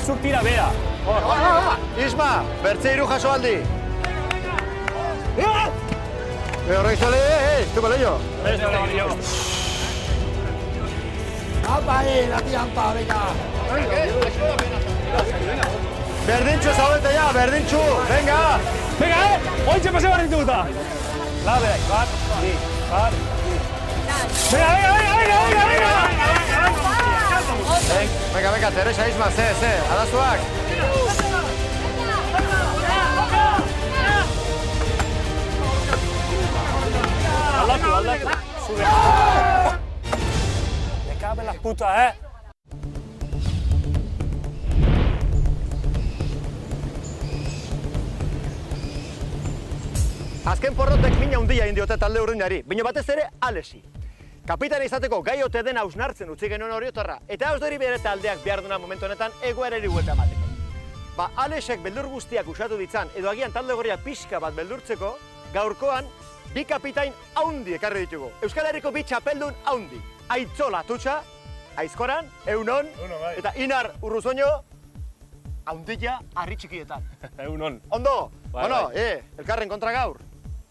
zuk tira bea. Isma, bertze hiru jaso aldi. Horrek zale, estu baleio. Apa, la tiampa, venga. Berdintxu zaudete ja, berdintxu, venga. Venga, ointxe pase bat dituguta. Labe, bat, bi, bat, bi. Venga. Venga, Teresa, Isma, ze, arazuak. Aldatu. Zure. Me cabe la puta, Azken porrotek mina handia indiote talde urdinari, baina batez ere Alesi. Kapitana izateko gai ote den hausnartzen utzi genuen Oriotarra, eta hausdori bere taldeak behar duna momentu honetan egoerari buelta emateko. Alesek beldur guztiak usatu ditzan, edo agian talde gorria pixka bat beldurtzeko, gaurkoan bi kapitain haundi ekarri ditugu. Euskal Herriko bi txapeldun haundi. Aitzola Tutxa, Aizkoran, Eunon, eta Inar Urruzoño, haundilla harri txikietan. Eunon. Ondo, Bai. elkarren kontra gaur.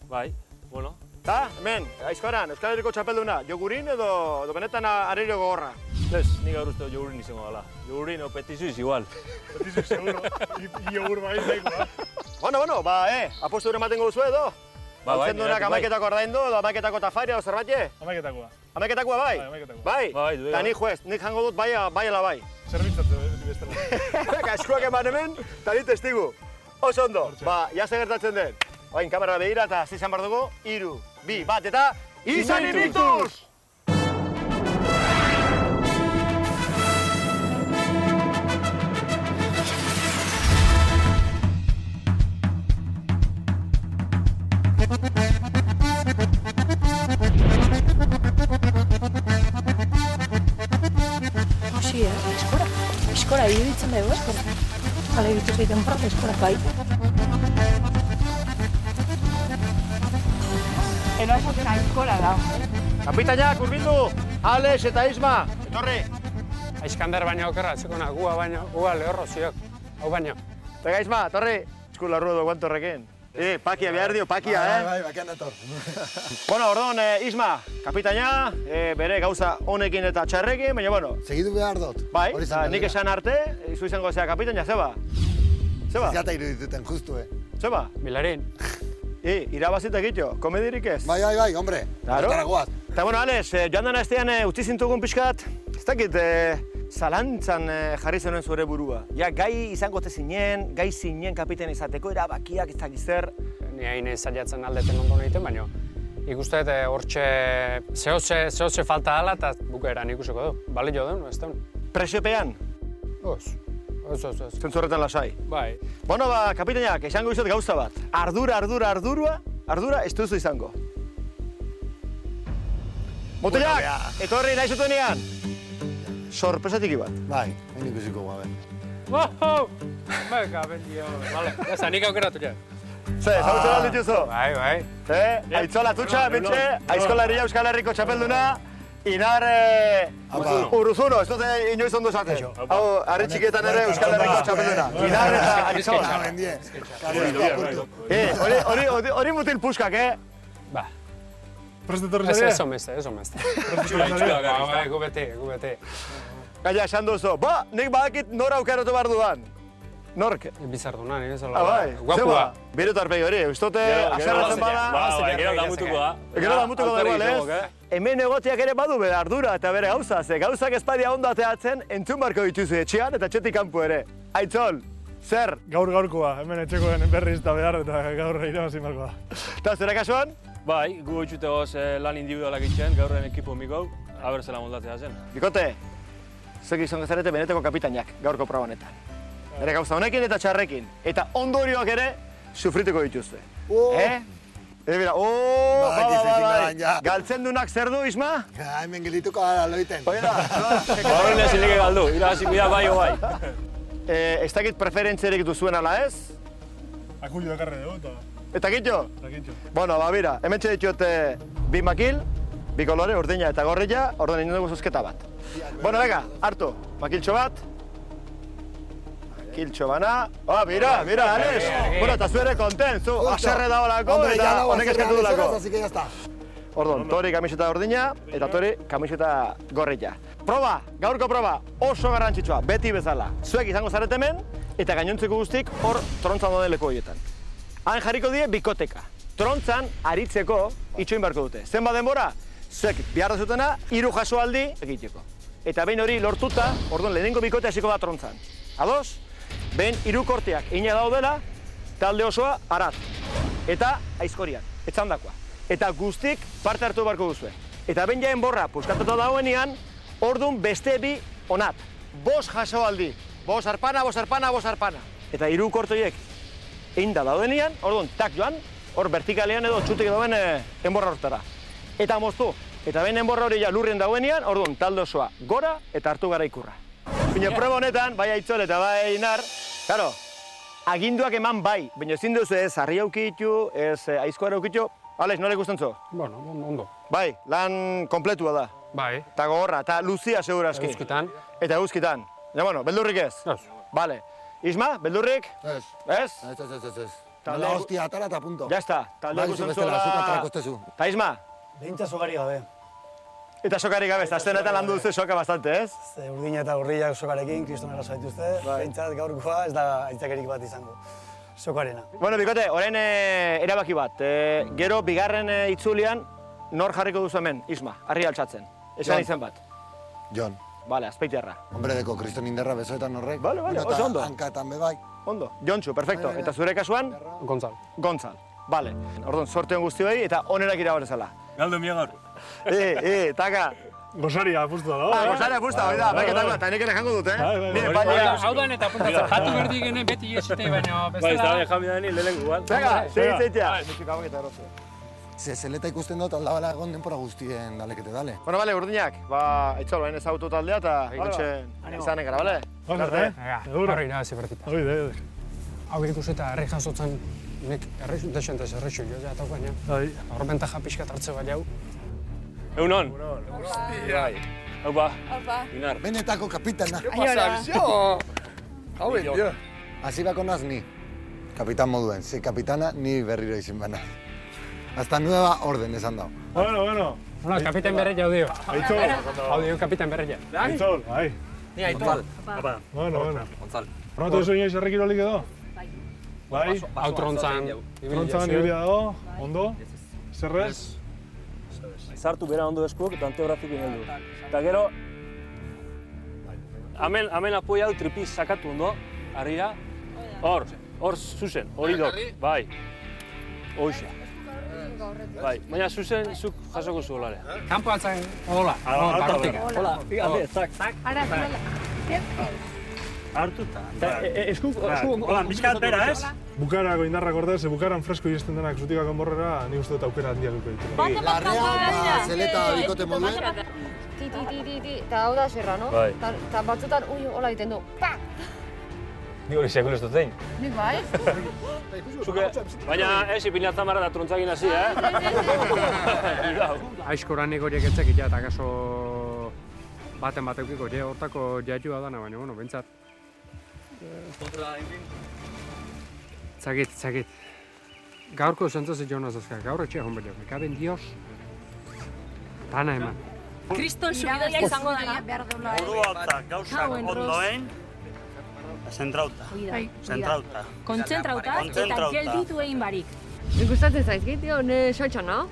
Bai, bueno. Ta, hemen, Aizkoran, Euskal Herriko txapelduna, jogurin edo benetan arerio gogorra? Ez, nik gaur uste jogurin izango gala. Jogurin o petizuiz igual. Petizuiz seguro, jogur bai zaiko, Bueno, apostu ere maten gozu edo? Baltzen duenak amaiketako ordaindu edo amaiketako tafaria edo zerbatxe? Amaiketakoa. Amaiketakoa bai? Bai, Bai, eta nik juez, nik jango dut bai ala bai. Zerbitzatze bestela. Kaskuak eman hemen, eta ni testigu. Oso ondo, jase gertatzen den. Oain, kamera behira eta zizan bar dugu, 3, 2, 1 eta... Izan Invictus! Sí, eskora, iruditzen dugu, eskora. Hala egitu zaiten porra, eskora bai. Eroazaten eskora da. Kapitainak, urbildu, Alex eta Isma, etorri. Aiskander baina okerra, txekona, gua lehorro ziok, hau baino. Venga, Isma, etorri. Eskula ruedo guantorrekin. Pakia behar dio, pakia, Bai, bakian dator. Bueno, orduan, Isma, kapitaina, bere gauza honekin eta txarrekin, baina, bueno. Segidu behar dut. Bai, nik esan arte, izu izango zea kapitaina, zeba? Zeba? Zata irudituten, justu, Zeba? Milarin. Irabazita egitio, komedirik ez? Bai, hombre. Claro. Goaz. Eta, bueno, Alex, joan dena estean utzi zintugun pixkat, ez dakit, zalantzan jarri zenuen zure burua. Ja, gai izango te zinen, gai zinen kapitaina izateko, erabakiak, ez dakiz zer. Ni hain zailatzen aldeten ondo egiten, baina ikuste hortxe zehotze falta hala eta bukaeran ikusiko du. Balio duen, ez duen. Presepean? Ez. Zentzorretan lasai. Bai. Bueno, kapitainak, esango izot gauza bat. Ardura ez duzu izango. Mutilak, etorri nahi zutenean. Sorpresatiki bat. Bai, hain ikusiko gabe. Wow! Beka, bendio. Vale, ya nik aukeratu ja. Zautzen aldi dituzu? Bai. Aitzola Tutxa, bentxe, Aizkolaria Euskal Herriko txapelduna, Inar Urruzuno, ez dute inoiz ondo esaten. Hau, harri txikietan ere Euskal Herriko txapelduna. Inar eta Aitzola. Hori mutil puskak, Ba. Prestetorri Ez zaria? omeste. Bai, Gu bete. Gaila esan duzu, nik badakit nora aukeratu behar duan. Nork? Bizarduna, nire zola. Bai, Guapua. Biru tarpegi hori, ustote azarratzen bada. Gero damutuko da igual, ez? Hemen egotiak ere badu bere ardura eta bere gauza, ze gauzak espadia ondo ateatzen entzun barko dituzu etxean eta etxetik kanpo ere. Aitzol, zer? Gaurkoa, hemen etxekoen berriz eta behar eta gaur irabazin barkoa. Eta zure kasuan? Bai, gu hoitxute goz lan individualak itxen, gaurren ekipo mikau, haber zela moldatzea zen. Bikote, zuek izango zarete beneteko kapitainak gaurko proba honetan. Bere gauza honekin eta txarrekin. Eta ondorioak ere sufrituko dituzte. Bera, galtzen dunak zer du, Isma? Hemen gelituko gara loiten. Hori da, Horren ezin lege galdu, irabaziko da bai o bai. Ez dakit preferentziarik duzuen ala ez? Akulio dakarre dugu eta... Eta kitxo? Rakintxo. Bueno, bira, hemen ditut bi makil, bi kolore, urdina eta gorrilla, orduan egin dugu zozketa bat. Bueno, venga, hartu, makiltxo bat. kiltxo bana. Mira, Alex. Bueno, eta zuere konten, zu aserre dagoelako Hombre, ya eta no honek eskatu dulako. así que ya está. Orduan, Tori kamiseta urdina eta Tori kamiseta gorrilla. Proba, gaurko proba oso garrantzitsua, beti bezala. Zuek izango zarete hemen eta gainontzeko guztik hor trontzan dauden leku horietan. Han jarriko die bikoteka. Trontzan aritzeko itxoin beharko dute. Zenbat denbora? Zuek behar dezutena 3 jasoaldi egiteko. Eta behin hori lortuta, orduan lehenengo bikote hasiko da trontzan. Ados? Behin 3 korteak ina daudela, talde osoa arat. Eta aizkorian, etzandakoa. Eta guztik parte hartu beharko duzue. Eta behin jaen borra puskatuta dagoenean, orduan beste bi onat. 5 jasoaldi. 5 arpana. Eta 3 kortoiek einda daudenean, orduan tak joan, hor vertikalean edo txutik dauen enborra hortara. Eta moztu. Eta behin enborra hori ja lurrien dauenean, orduan talde osoa gora eta hartu gara ikurra. Baina proba honetan, bai Aitzol eta bai Inar, claro, aginduak eman bai, baina ezin duzu ez harri aukitu, ez aizkoa aukitu. Alex, nola ikusten zu? Bueno, ondo. Bai, lan kompletua da. Bai. Eta gogorra, eta luzia segurazki. Eguzkitan. Eta eguzkitan. Ja, bueno, beldurrik ez? Ez. Vale. Isma, beldurrik? Ez. Ez? Ez. Talde- Nola hostia atara eta punto. Ya está. Talde Bai, zu bestela, zuk aterako estezu. Eta Isma? Behintzat sokari gabe. Eta sokari gabe, eta aztenetan landu duzu soka bastante, ez? Ze urdina eta urriak sokarekin, kristonera zaituzte. Behintzat gaurkoa ez da aitzakerik bat izango. Sokarena. Bueno, bikote, orain erabaki bat. Gero, bigarren itzulian, nor jarriko duzu hemen, Isma, harri altxatzen. Esan Jon. izen bat. Jon, Vale, azpeitiarra. hombre deko kriston inderra besoetan horrek. Vale, Bueno, oso eta ondo. Hankaetan be bai. Ondo. Jontxu, perfecto. Eta zure kasuan, Gontzal. Gontzal. Vale. Orduan, sorte on guztioi eta onerak irabazela. Galdu mia gaur. Taka. Gosaria apustu dago. Gozare apusta, hori da, baiketakoa, eta nik ere jango dut, bai. Nire Hori palia. Hau da eta apuntatzen. Jatu berdi genen beti esite, baina Bai, ez da bai jami da ni lehenengo bat. Venga, segitzeitea. Zeleta ikusten dut aldabala egon denpora guztien dalekete dale. Bueno, bale, urdinak, Aitzol, bain ezagutu taldea eta gutxen izanen gara, bale? Ondo, Seguro. Horri irabazi bertita. Hori da. Hau ikusi eta herri jasotzen, nik desentez errexu jo ja taukan, ja. Bai. Hor bentaja pixkat hartze bai hau. Egunon. Bai. Haupa. Inar. Benetako kapitana. Hau dio. Hasi bako naz ni. Kapitan moduen, ze kapitana ni berriro izin bana. Hasta nueva orden esan dao. Bueno. Hola, kapitan berreia hau dio. Aitzol. Hau dio kapitan berreia. Aitzol, bai. Ni Aitzol. Bueno. Pronto duzu inoiz herrikirolik edo? Bai. Hau trontzan. Trontzan ibili dago, ondo? Zerrez? Sartu bera ondo eskuok eta anteografik ineldu. Eta gero, hemen apoia du tripiz sakatu ondo, harria. Hor zuzen, hori dok, bai. Hoxe. Bai, baina zuzen zuk jasoko zu olare. Kampo altzen, hola. Barrotik. Hola, fíjate, zak. Ara, Hartuta. Esku Hola, pixkat bera, ez? Bukarako indarrak ordez, bukaran fresko iristen denak zutikak onborrera, ni uste dut aukera handia duko ditu. Larrea, zeleta bikote moduen. Ti, eta hau da zerra, no? Bai. Eta batzutan, hola egiten du. Pa! Ni hori sekulu ez dut zein. Nik bai. Zuke, baina ez ipinatzen marra da trontzagin hasi, Aizkoran horiek etzek ja, eta kaso baten bateukiko, hortako jaitua dana, baina, bueno, bentsat. Zagit. Gaurko zentzaz joan azazka, gaur etxea hon behar, mekaben dios. Dana eman. Kriston subidoia izango dela. Orualta, gauzak ondoen, zentrauta. Zentrauta. Kontzentrauta eta gelditu egin barik. Nik gustatzen zaizkit, tio, ne saltza nago.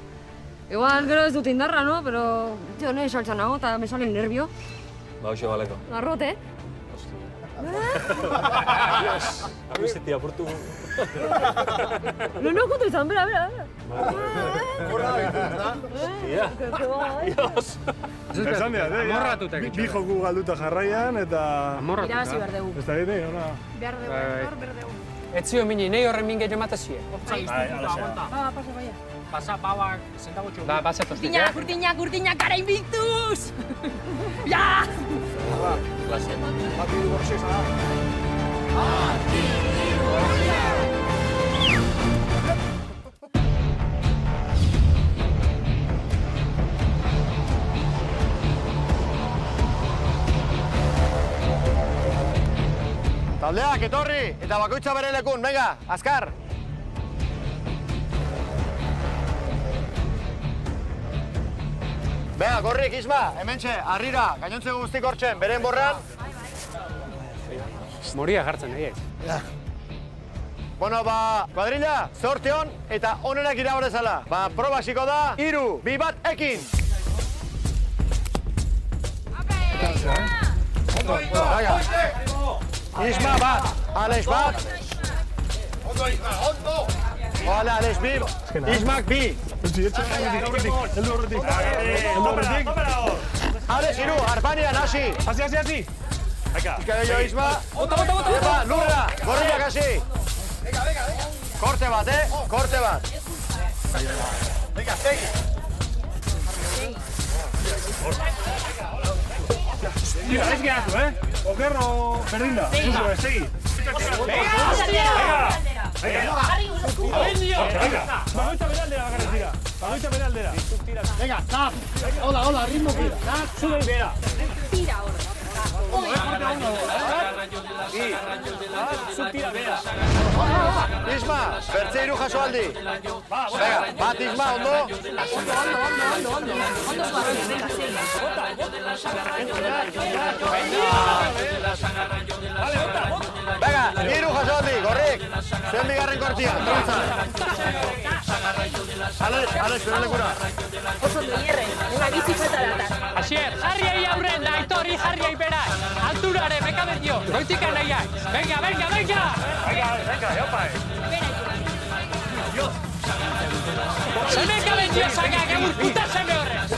Igual gero ez dut indarra, no? Pero, tio, ne saltza nago eta me salen nervio. Ba, hoxe baleko. Arrote. Abizeti apurtu. No, jutu izan, bera. Ia. Dios. Esan dira, Amorratuta bi joku galduta jarraian eta... Irabazi behar dugu. Ez da gite, ona... Behar dugu. Ez zio mini, nahi horren minge jomatazia. Pasa, baia. Pasa, bauak, zentagotxo. Da, pasa tostik, Gurtinak, gara invictus! Ja! Taldeak, etorri, eta bakoitza bere lekun, venga, azkar! Venga, Gorrik, Isma, hementxe, harrira, gainontze guztik hortzen, beren borran. Moria jartzen, egiek. Ja. Bueno, kuadrilla, zorte hon, eta onenak irabazala. Proba hasiko da, 3, 2, 1, ekin! Venga. Isma bat, Alex bat. Ondo, Isma, ondo! Hola, Alex bi, Ismak bi. Alex, iru, Arpania, nasi. Hasi. Izkaio, Isma. Epa, lurra, gorriak hasi. Korte bat, korte bat. Venga, segi. Tira, ez gehatu, Okerro berdinda. Segi. Bagoitza beraldera bakarrik tira. Bagoitza beraldera. Venga, zap. Hola, ritmo pira. Zap, zure bera. Tira hor. Zuk tira bera. Isma, bertze iru jaso aldi. Venga, bat Isma, ondo. Ondo zuazen, venga, Venga, iru jaso aldi, Gorrik. Zen bigarren kortia, tronza. Alex, zure lekura. oso ondo hierren, venga, bizi falta datar. Asier, jarriai aurren, da, Aitori, jarriai berak. Alturare, bekaberio, goitikan nahiak. Venga! Venga, jopai. Seme kaberio zagak, egur puta seme horrez.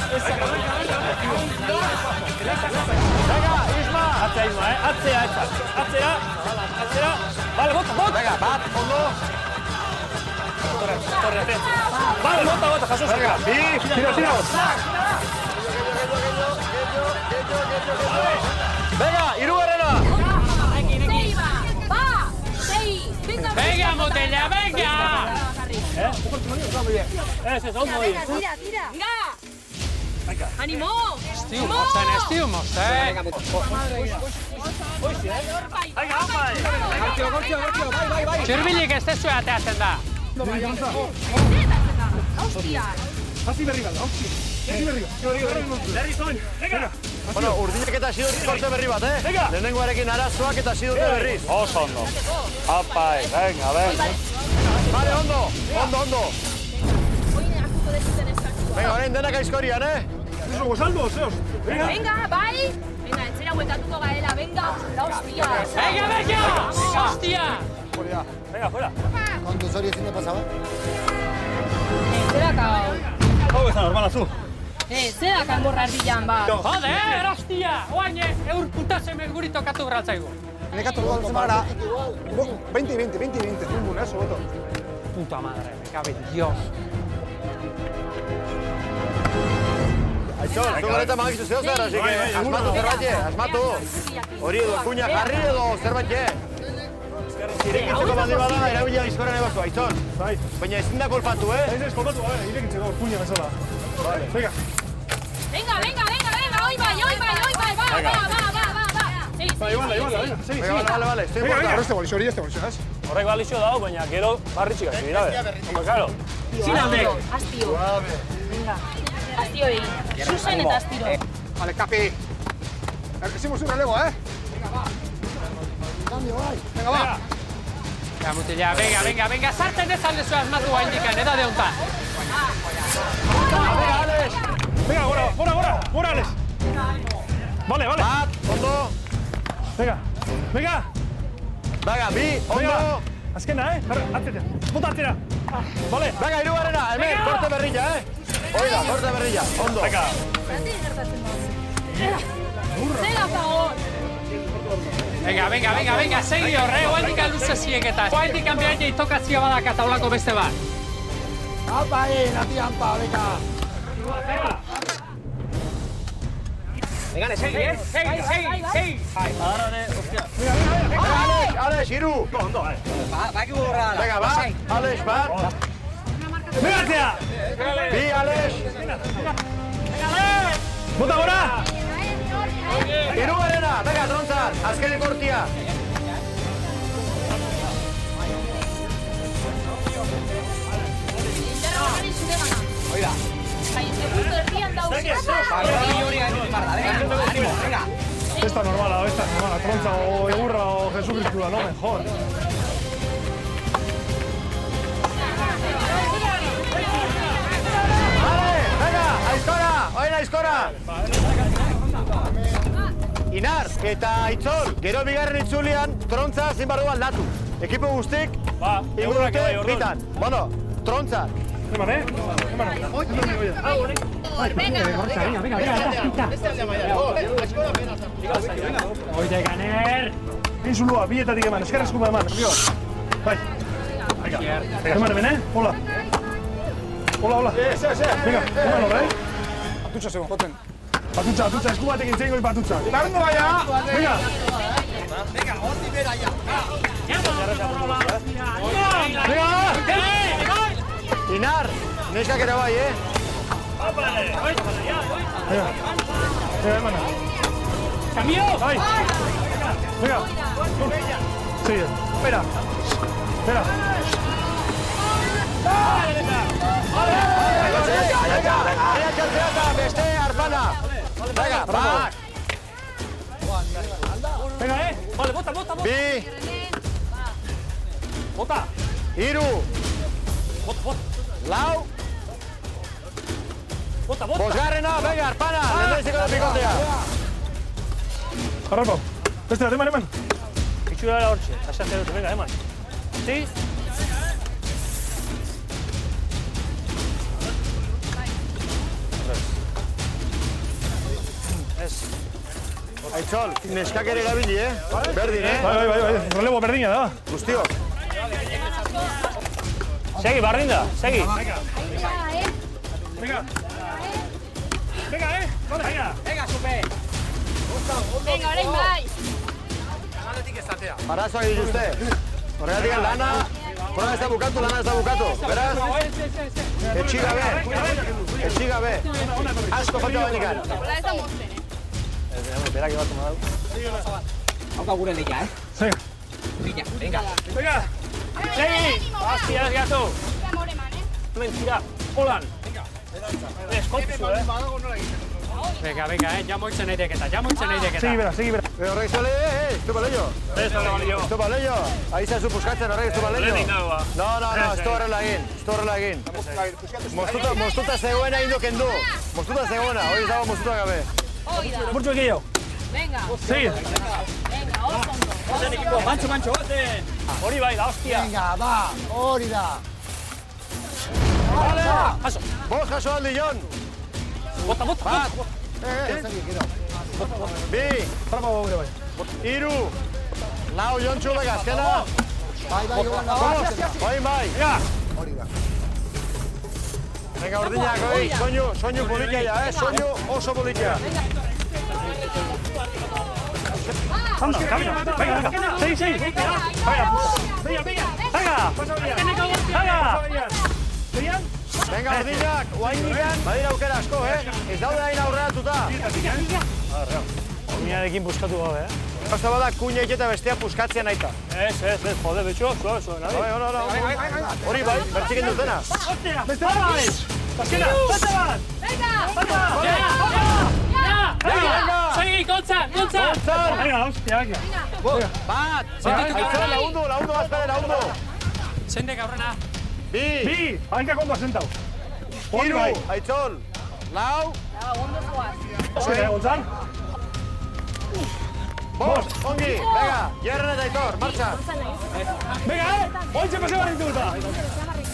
Venga, Isma. Atzea, Isma, Atzea. Vale, bota. Venga, bat, ondo. Torre, ate. Vale, bota, jaso. Venga, bi. Tira. Venga, irugarrena. Venga, motella, venga! Ez, ondo hori. Tira. Venga. Animo. Estiu mosten. Txurbilik ez tezu ateatzen da. Hostia. Bueno, urdinak eta sidurri korte berri bat, Lehenengoarekin arazoak eta sidurri berriz. Oso ondo. Apai, venga. Vale, ondo. Venga, orain denak aizkorian, Venga, bai. Venga, entzera huekatuko gaela, venga. Hostia. Venga! Hostia! Venga, fuera. Kontuz hori ezin da pasaba? Entzera kau. Hau ez da normala zu. Entzera kanborra erdian, ba. Joder, hostia! Oain, eur puta seme guri tokatu gratzaigu. Nekatu dugu altzen bagara. 20, ningún, sobeto. Puta madre, me cabe Dios. Aitzol, zu gareta magizu zeo zer, así que asmatu zerbait, asmatu. Hori edo, kuña jarri edo zerbait. Irekitzeko bandi bada, erabilia bizkorren ebazu, Aitzol. Baina ezin da kolpatu, Ez kolpatu, a ver, irekitzeko kuña bezala. Vale, venga. Venga, hoy bai, va. Venga, segi. Vale, estoy importa. Este bolixo, ez? Horrek balixo dago, baina gero barritxik hasi dira, Hombre, claro. Astio. Venga. Astio egin. Zuzen eta astiro. Vale, Capi. Hicimos un relevo, Venga, va. Cambio, Venga, va. Venga, mutila, venga, sartzen ez alde zuen asmatu haindikan, edade honetan. Venga, Alex. Venga, gora, Alex. Vale. Bat, ondo. Venga. Venga, bi, ondo. Azkena, atzera. Bota atzera. Vale. Venga, irugarrena, hemen, korte berrilla, Oida, korte berrilla, ondo. Venga. Zela pagor. Venga, segi horre, oaindikan luze zieketa. Oaindikan behar itokazio badaka taulako beste bat. Apa, natiampa, venga. Venga, segi. Alex, iru. Ondo, Venga, bat, Alex, bat. Venga, atzea. Bi, Alex. Bota gora. Irugarrena, venga, trontzat, azkene kortia. está normala, Trontza o Egurra o Jesukristua, no mejor. Venga, aizkora! Inar eta Aitzol, gero bigarren itzulian, Trontza zin barru aldatu. Ekipo guztik, ingo dute bitan. Bueno, Trontza. Venga. Oide, Ganer! Egin zulua, biletatik eman, eskerrezkupa eman, bai. Eman hemen, hola. Hola. Venga, eman horre. Atutxa segon, joten. Atutxa, esku batekin zein goi batutxa. Eta ondo gaia! Venga! Venga, horti bera ya! Venga! Inar, neskak ere bai, Venga, emana. Cambio! Bai! Venga! Sigue. Espera. Beste arpana! Venga, bak! Venga, vale, bota. Bi! Bota! Hiru! Lau! Bota! Bosgarrena, venga, arpana! Lehendabiziko da pikotea! Arrapa, beste bat, eman! Itxura da hortxe, asatzen dute, venga, eman. Si? Aitzol, neskak ere gabili, Berdin, Bai, relebo berdina da. Guztiok. Segi, bardinda, segi. Venga, Venga, supe! Venga, orain bai! Parazoak dituzte. Horregatik lana ez da bukatu. Beraz, etxigabe. Asko falta bainik. Hola, ez da mozten, Berak ebatu madau. Hauka gure lehia, Venga! Segi! Hostia, ez gatu! Mentira, holan! Eskontu, Venga, jamoitzen nahi deketa. Segi bera. Horrek zole, estupa leio. Aiza zu puskatzen horrek estupa leio. No, estu horrela egin. Moztuta zegoena indoken du. Moztuta zegoena, hori ez dago moztuta gabe. Burtsu egio. Venga! Segi. Venga, oso. Mantxo, goten! Hori bai, da, hostia! Venga, ba, hori da. Jaso! Bost jaso aldi, Jon! Bota! Bi! Arrapa gure bai. Hiru! Lau, Jontxu, bega, azkena! Bai, Oin bai! hori da. Venga, urdinak, oi, soinu polikia ja, soinu oso polikia. Anda, venga. Segi. Venga, urdinak, oain nigan, badira aukera asko, Ez daude hain aurreratuta. Minarekin buskatu gabe, Gauza bada, kuina iketa bestea puskatzea naita. Ez, jode, betxo, suave, nahi. Hori bai, bertxiken dutena. Beste bai! Azkena, beste bat! Venga! Segi, kontzan! Venga, hostia, Bat! Aitzol, lagundu, bazpare. Zeindek aurrena. Bi! Hankak ondo asentau. Hiru! Aitzol! Lau! Ondo zoaz. Azkena, gontzan. Bost! Ongi! Venga, Jerren eta Aitor, martxa! Venga, ointxe pase bat dituta.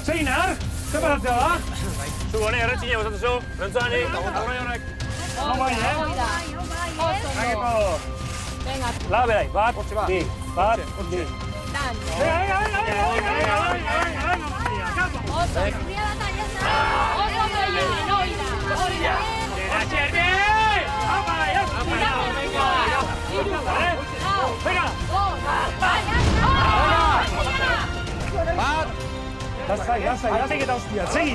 Zein har? Zer pasatzea da? Zu gone, erretxine, bosatu zu. Rentzani. No bai, Venga, La berai, bat, bi. Venga. oso. Zuria da taieza. Oso gehienen, hori da. Bat! Lasai eta hostia, segi!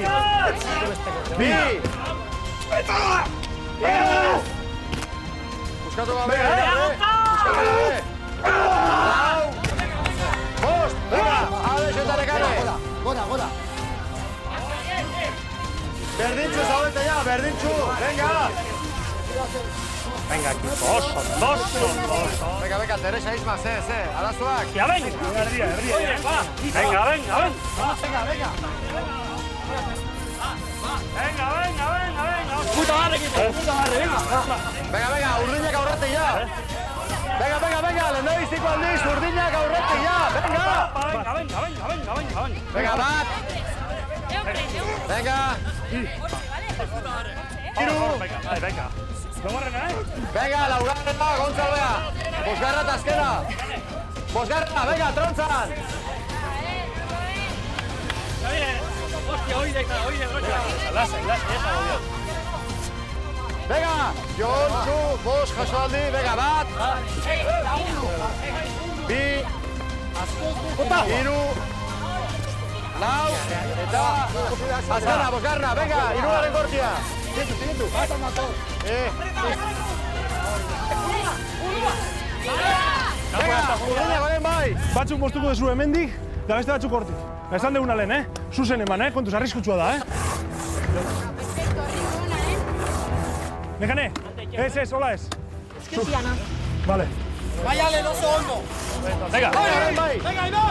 Bi! Buskatu gabe! Lau! Bost! Venga! Alex eta Lekane! Gora. Berdintxu zaudete ja, berdintxu! Venga! Venga, equipo, oso, oso. Venga, Teresa, Isma, arazoak. Ya, venga. Erdia. Venga. Puta madre, equipo, Venga, urdinak aurretik ja. Venga, lehendabiziko aldiz, urdinak aurretik ja. Venga, bat. Venga. Hiru. Venga. Venga, laugarrena, Gontzalbea. Bosgarra eta azkena. Bosgarra, venga, trontzan. Lasai, Venga, Jon, zu, bos, jasoaldi, venga, bat. Bi. Hiru. Lau. Eta azkena, Bosgarra, venga, hirugarren gortia. Silentu. Venga, urdinak goren bai. Batzuk moztuko dezu hemendik, da beste batzuk hortik. Esan deguna lehen, Zuzen eman, kontuz, arriskutsua da, Nekane, ez, hola ez. Eskesiana. Vale. Baiale, oso ondo. Venga.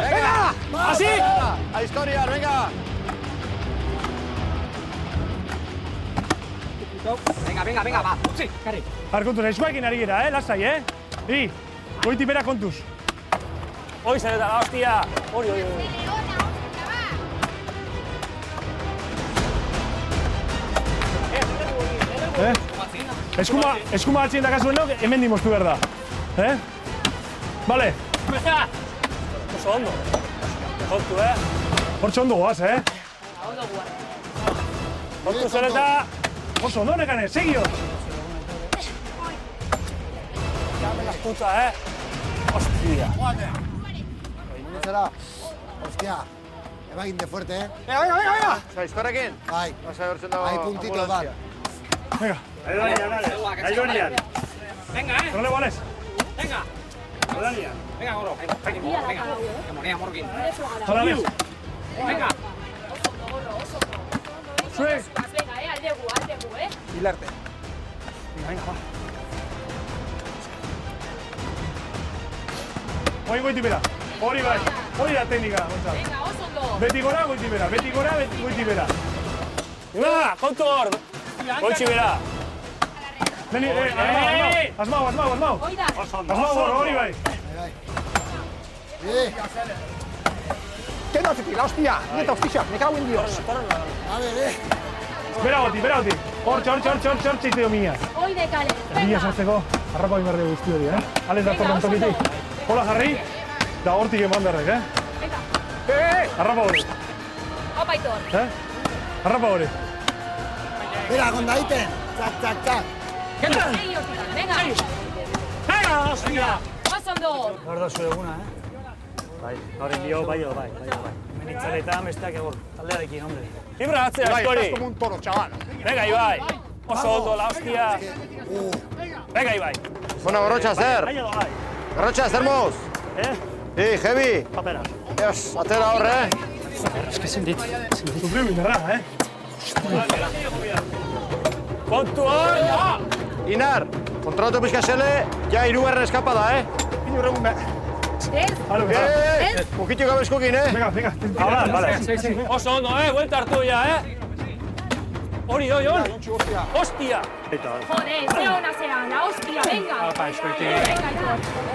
Venga. Así. A historia, venga. Venga, va. Utzi, karri. Har, kontuz, eskuekin ari gira, lasai, goiti bera kontuz. Hoi zer eta, hostia. Hori. Eskuma atzien dakazuenok, hemen dimoztu behar da. Vale. Oso ondo. Kontu, Hortxe ondo goaz, Kontu zer eta... Oso ondo, Nekane, segio. Puta, Hostia. Zera, hostia, emagin de fuerte, Venga. Zaizkorrekin? Bai, bai puntito bat. Venga. Ailonian. Venga, Role bales. Venga. Venga, goro. Venga, morgin. Hola, les. Venga. Zuek. Venga, aldegu, Hilarte. Venga, va. Hoi goiti bera. Hori bai. Hori da teknika, Gontzal. Venga, oso ondo. Beti gora, goiti bera. Venga, kontu hor. Goitxi bera. Neni, asmau. Oida. Asmau hori bai. ¿Qué no hace la hostia? Nieta hostia, me cago en Dios. A ver, Bera goti. Hortxe iteo mina. Oide, kale. Mina sartzeko, harrapa bimerde guzti hori, Alen da torren tokitik. Hola jarri, da hortik eman berrek, Harrapa hori. Opa, Aitor. Harrapa hori. mira, con daiten, txak. Segi hortikan, venga. Venga, hostia. Oso ondo. Gaur da zure eguna, Bai, horren dio, bai. Menitzaletan besteak egon, taldearekin, hombre. Ibra atzea askori. Estás como un toro, chaval. Venga, Ibai. Oso ondo, la hostia. Venga, Ibai. Bueno, Gorrotxa, zer? Gorrotxa, zer moz? Heavy. Papera. Dios, atera horre, Sufriu indarra, Kontu hor. Inar, kontrolatu pixka xele, ja hirugarren eskapada, Inurregun behar. Ez? Mukitu gabe eskukin, Venga. Ahora, vale. Oso ondo, buelta hartu ya, Hori, Jon. Hostia. Joder, ze hona zera, la hostia, venga. Venga,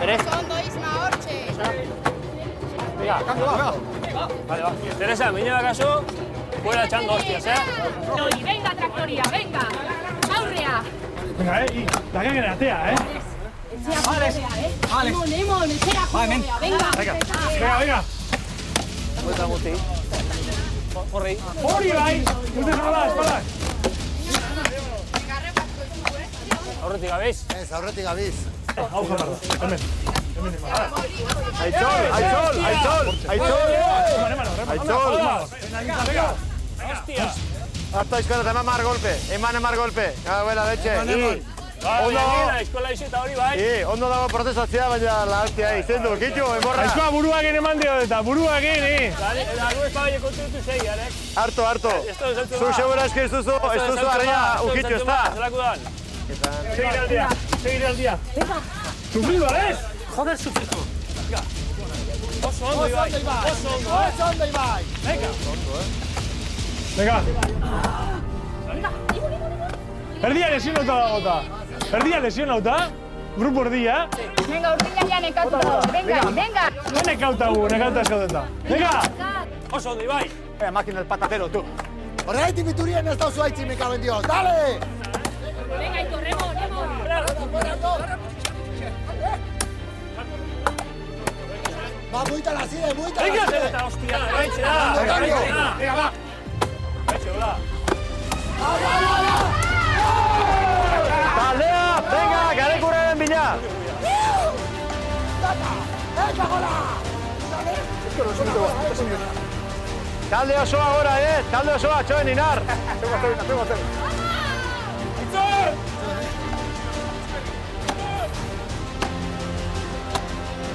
Aitor. Ondo, Isma, hortxe. Vale, va. Teresa, miña bakaso, fuera echando hostias, Lori, venga, traktoria, venga. Aurrea. Venga, lagenen atea, Emon, etxera jokorea, venga. Venga. Vuelta muti. Hori bai! Dute zola, espalak! Aurretik gabiz. Ez, aurretik gabiz. Hau jamarra, hemen. Aitzol! Hostia. Harta izkola, eman mar golpe. Eman golpe. Buena, leche. Ondo! Eskola izeta hori bai. Ondo dago protesatzea, baina la hostia, izendu, kitxo, emorra. Aizkoa buruaken eman dio eta buruaken, Lagu espabaile kontutu zei, Arek. Harto. Zu segura eski ez duzu argia ukitxo, ez da? Zelaku dan. Segir aldea. seguiré al día. Sufrido, ¿eh? Joder, sufrido. Oso ondo, Ibai. Oso ondo, Ibai. Venga. Erdia lesionauta dago. Erdia lesionauta. Grupo erdia. Venga, urdina ja nekauta dago. Venga. Nekauta eskauteta. Venga. Oso ondo, Ibai. Máquina del patatero, tú. Horregatik biturien ez dauzu haitzi, me cago en Dios. Dale! Venga, Ito, remo. Va, muita la sigue, muita la Venga, sigue. zeleta, hostia. Venga, va. Taldea, venga, garakurraren bila. Talde osoa gora, talde osoa, txoen inar.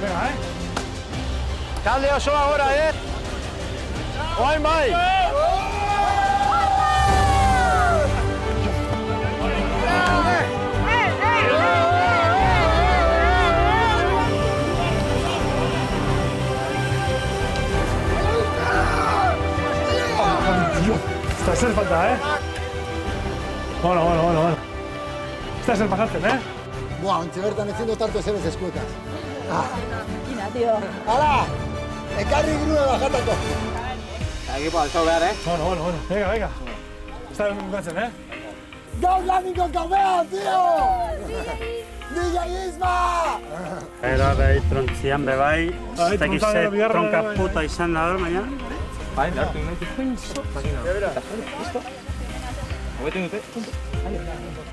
Venga, Talde osoa gora, Oain bai. Esta es el falta, Bueno. Esta es el pasatzen, Buah, ontsi bertan ezin dut hartu ezebez eskuekaz. Ina, tío. Hala! Ekarri grue bajatako. Ekipo altzau behar, Bueno. Venga. Esta es bukatzen, Gaur laniko gauea, tío! DJ Isma! Era behi trontzian bebai, ez dakiz tronka puta izan da hor, baina. Bai, dartu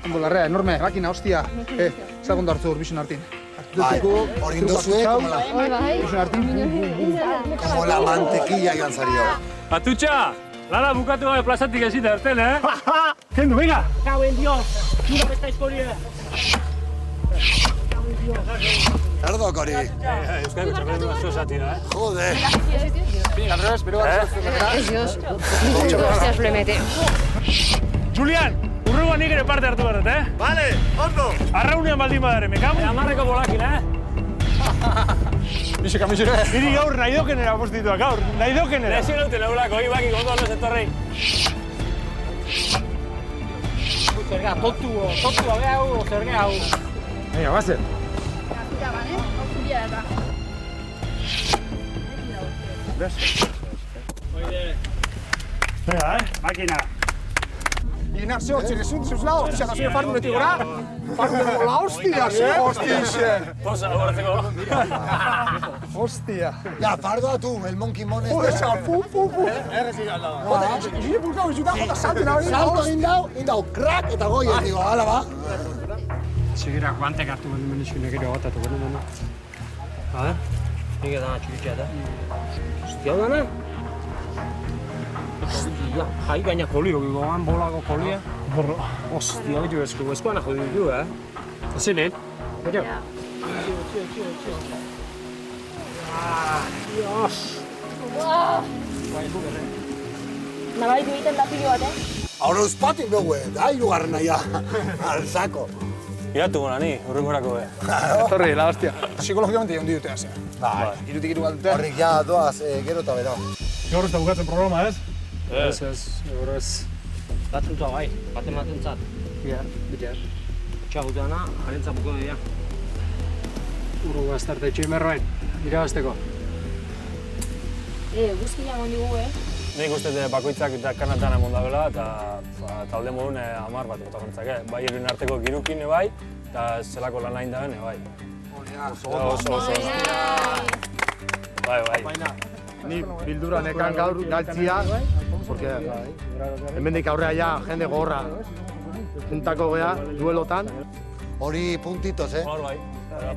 Bolarrea, enorme, makina, hostia. Segundo hartzu urbisun hartin. Bai, hori induzue, como la mantequilla joan zario. Atutxa, lana bukatu gabe plazatik ezita erten, Kendu, venga. Erdok hori. Euskadiko txapelduna zuen zatira, Jode. Ez Dios. Hostia, le mete. Julian, urruan nik ere parte hartu behar, Vale, ondo. Arraunean baldin badare, mekamu. Amarreko bolakin, Niri gaur nahi dokenera postituak, gaur. Nahi dokenera. Lezio nauten eulako, ibaki gondo aldo zetorrei. Zerga, tontua, beha hau, zerga hau. Venga, bazen. Venga, Makina. Ignacio, zuz lau, hostia, da zure fardu netik gora. Fardu la hostia, hostia. Posa, horatzeko. Hostia. Ja, fardoa tu, el monkey mon ez Esa, pu. Gire bulkau, izuta jota salten hori. Salto indau, krak eta goien, digo, hala ba. Segira, guantek hartu behar duen izkin egero gotatu behar duen. A ver, nik edan atxuritzea da. Hostia, dana? Hostia, jai gaina koliro, gogan bolako kolia. borro. Hostia, bitu eskuana jodi ditu, Ezin, Bero. Dios. Nabaitu egiten da pilo bat, Aurra uzpatik dugu, da, hirugarren naia, alzako. Iratu gona ni, urrengorako Torri, la hostia. Psikologicamente jondi dute, hase. Bai. Irutik iru bat dute. Horrik ja doaz, gero eta bero. Gaur ez da bukatzen programa, ez? Ez, gaur ez. Batzuta bai, bat ematentzat. Bitar. Txagutana, harentzat buko dira. Uru gaztarte txoimerroen, irabazteko. Guzkia mondigu, Nik uste bakoitzak eta kanatan emon dabela, eta talde modun 10 bat botakontzak, Bai hiruen arteko girukin bai, eta zelako lan hain daben, bai. Oso. Bai. Ni bildura nekan gaur galtzia, porque hemendik aurrea ja jende gorra juntako gea duelotan. Hori puntitos, Hor bai.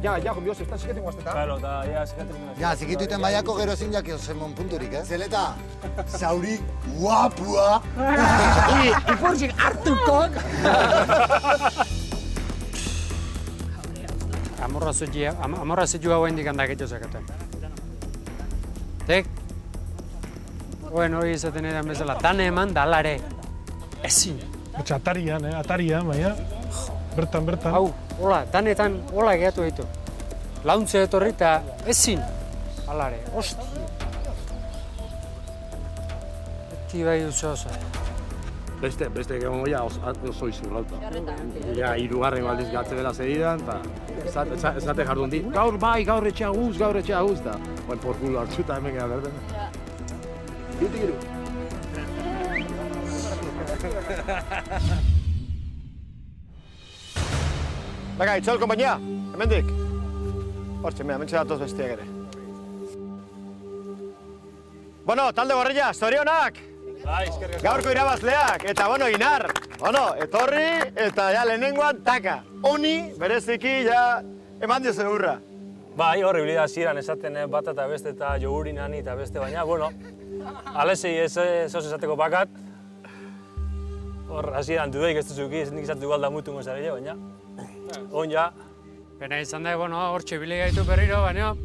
Ja, con Dios, estás ziketen guaztetan. Claro, eta ia zikatzen Ja, zikituiten baiako gero ezin jakio zenbon punturik, Zeleta, zauri guapua. Iporzik hartukok. Amorra zetu hau hendik handak etxo zakaten. Tek? Oen hori izaten edan bezala, dan eman dalare. Ezin. Etxe atarian, baina. bertan. Hau, hola, danetan hola egatu ditu. Launtze etorri eta ezin. Alare, hosti. Beti bai duzu oso. Beste egon goia oso izu lauta. Ja, hirugarren aldiz gatze bela zedidan, eta esate jardun di. Gaur etxea guz, da. Baina porkulo hartzu eta hemen gara berden. Giru. Beka, itxol, kompainia, hemendik. Hortxe, hementxe datoz bestiak ere. Bueno, talde gorrilla, zorionak! Gaurko irabazleak, eta Inar, etorri, eta ja lehenengoan taka. Honi, bereziki, ja, eman diozu eurra. Bai, horri bilida ziren esaten bat eta beste eta jogurin hani eta beste baina, alesei ez esateko bakat. Hor, hasieran dudaik ez duzuki, nik izatu igual da mutu mozarele, baina. Ja. Pena izan da, hor txibili gaitu berriro, baina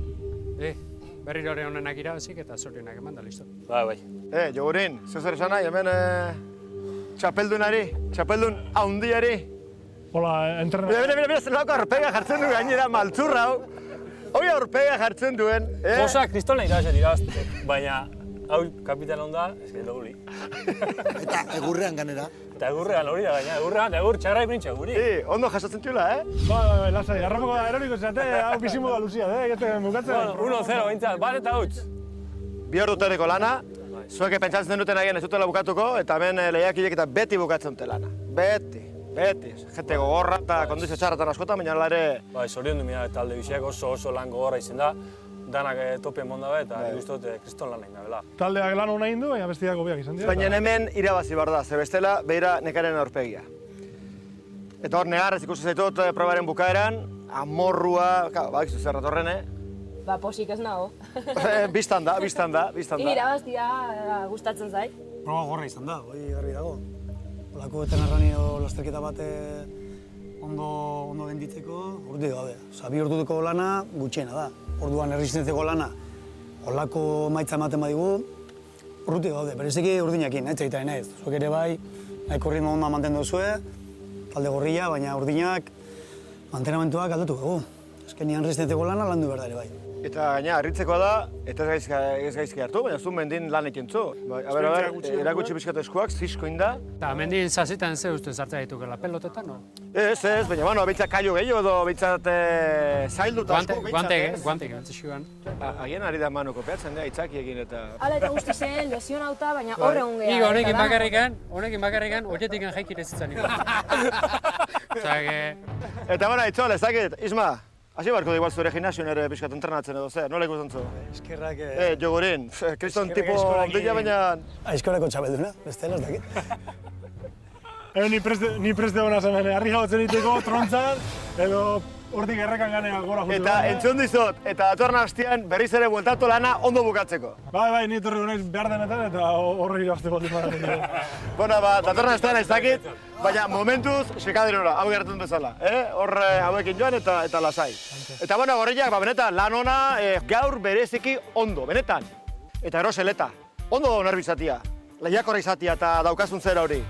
berriro hori honenak irabazik eta zorionak eman da, listo. Bai. Jogurin, zer esan nahi, hemen txapeldun haundiari. Hola, entrenatu. Bera, zer lako aurpega jartzen du gainera maltzurra hau. Hoi aurpega jartzen duen. Posa, kristolna irabazte, baina hau kapitan onda, ez que loguli. Eta egurrean ganera. Eta egurrean hori da gaina, egur txarra ipintxe guri. Ondo jasotzen txula, Bai, lasai, arrapoko da eroriko zate, hau bizimu da luzia, egiten bukatzen. 1-0, bintzat, bat eta huts. Bi hor duteriko lana, zueke pentsatzen duten agian ez dutela bukatuko, eta hemen lehiakilek eta beti bukatzen dute lana. Beti. Jente gogorra eta kondizio txarratan askotan, baina ere... Bai, zorion du mira, talde biziak oso lan gogorra izen da. Danak topien monda be, eta nik uste dut kriston lan nahi nabela. Taldeak lan hona indu, baina bestiak gobiak izan dira. Baina hemen irabazi behar da, ze bestela behira nekaren aurpegia. Eta hor negarrez ikusi zaitut probaren bukaeran, amorrua, bak izu zerrat horren, Ba, posik ez nago. Biztan da. Irabaztia gustatzen zait. Proba gorra izan da, hori garbi dago. Olako etenarrani edo lasterketa bat ondo genditzeko, urdi gaude. Osa, 2 orduteko lana gutxiena da. Orduan erresistentzeko lana, olako maitza ematen badigu, urruti gaude. Bereziki urdinakin, ez zaitaren ez. Zuek ere bai, nahiko ritmo onda mantendu zue, talde gorrilla, baina urdinak mantenamentuak aldatu dugu. Azkenian erresistentzeko lana landu behar da ere bai. Eta gaina, harritzekoa da, eta ez gaizki hartu, baina zu mendin lan ekintzu. Erakutsi pixkatu eskuak, zisko inda. Eta mendin zazitan ze uste zartzea ditukela, pelotetan, no? Ez, baina, behitzat kailo gehiago edo behitzat zailduta esku. Guantek, antzixuan. Agien ari da manu kopeatzen, aitzakiekin eta... Hala eta guzti zen, lesionauta, baina horre ongea. Igo, honekin bakarrikan, horietik jaikir ez zitzen. Eta bera, itzol, ez dakit, Isma. Hasi barko da igual zure gimnasioan ere pixkat entrenatzen edo zer, nola ikusten zu? Eskerrak... Jogurin, kriston tipo ondila baina... Aizkorako txabelduna, bestela ez dakit. Ni preste hona zen, harri jabotzen diteko, trontzan, edo hortik errekan ganea gora jutu. Eta entzun dizut, eta datorren astean berriz ere bueltatu lana ondo bukatzeko. Bai, ni etorri gunaiz behar denetan eta horri irabazteko dira. Bueno, datorren astean ez dakit, baina momentuz sekaderonora, hau gertatzen bezala. Hor hauekin joan eta lasai. Eta gorriak, benetan, lan ona gaur bereziki ondo, benetan. Eta gero seleta, ondo nervi izatia, lehiakorra izatia eta daukazun zera hori.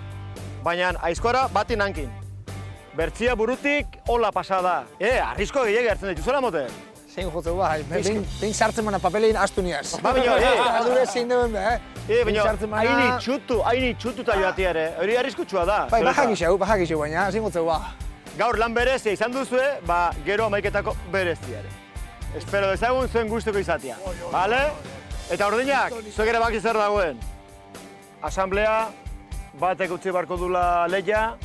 Baina aizkora batin hankin. Bertzia burutik hola pasada. Arrisko gehiagia hartzen dituzuela moten. Zein jotzeu bai, behin sartzen mana papelein astu niaz. Ba, bineo, Adure zein duen be, haini txututa joatia ere, hori arriskutsua da. Bai, bajak iseu, baina, zein jotzeu ba. Gaur lan berezia izan duzue, gero amaiketako berezia ere. Espero dezagun zuen guztuko izatea, bale? Eta ordinak, zuek ere baki zer dagoen. Asamblea, batek utzi barko dula lehia,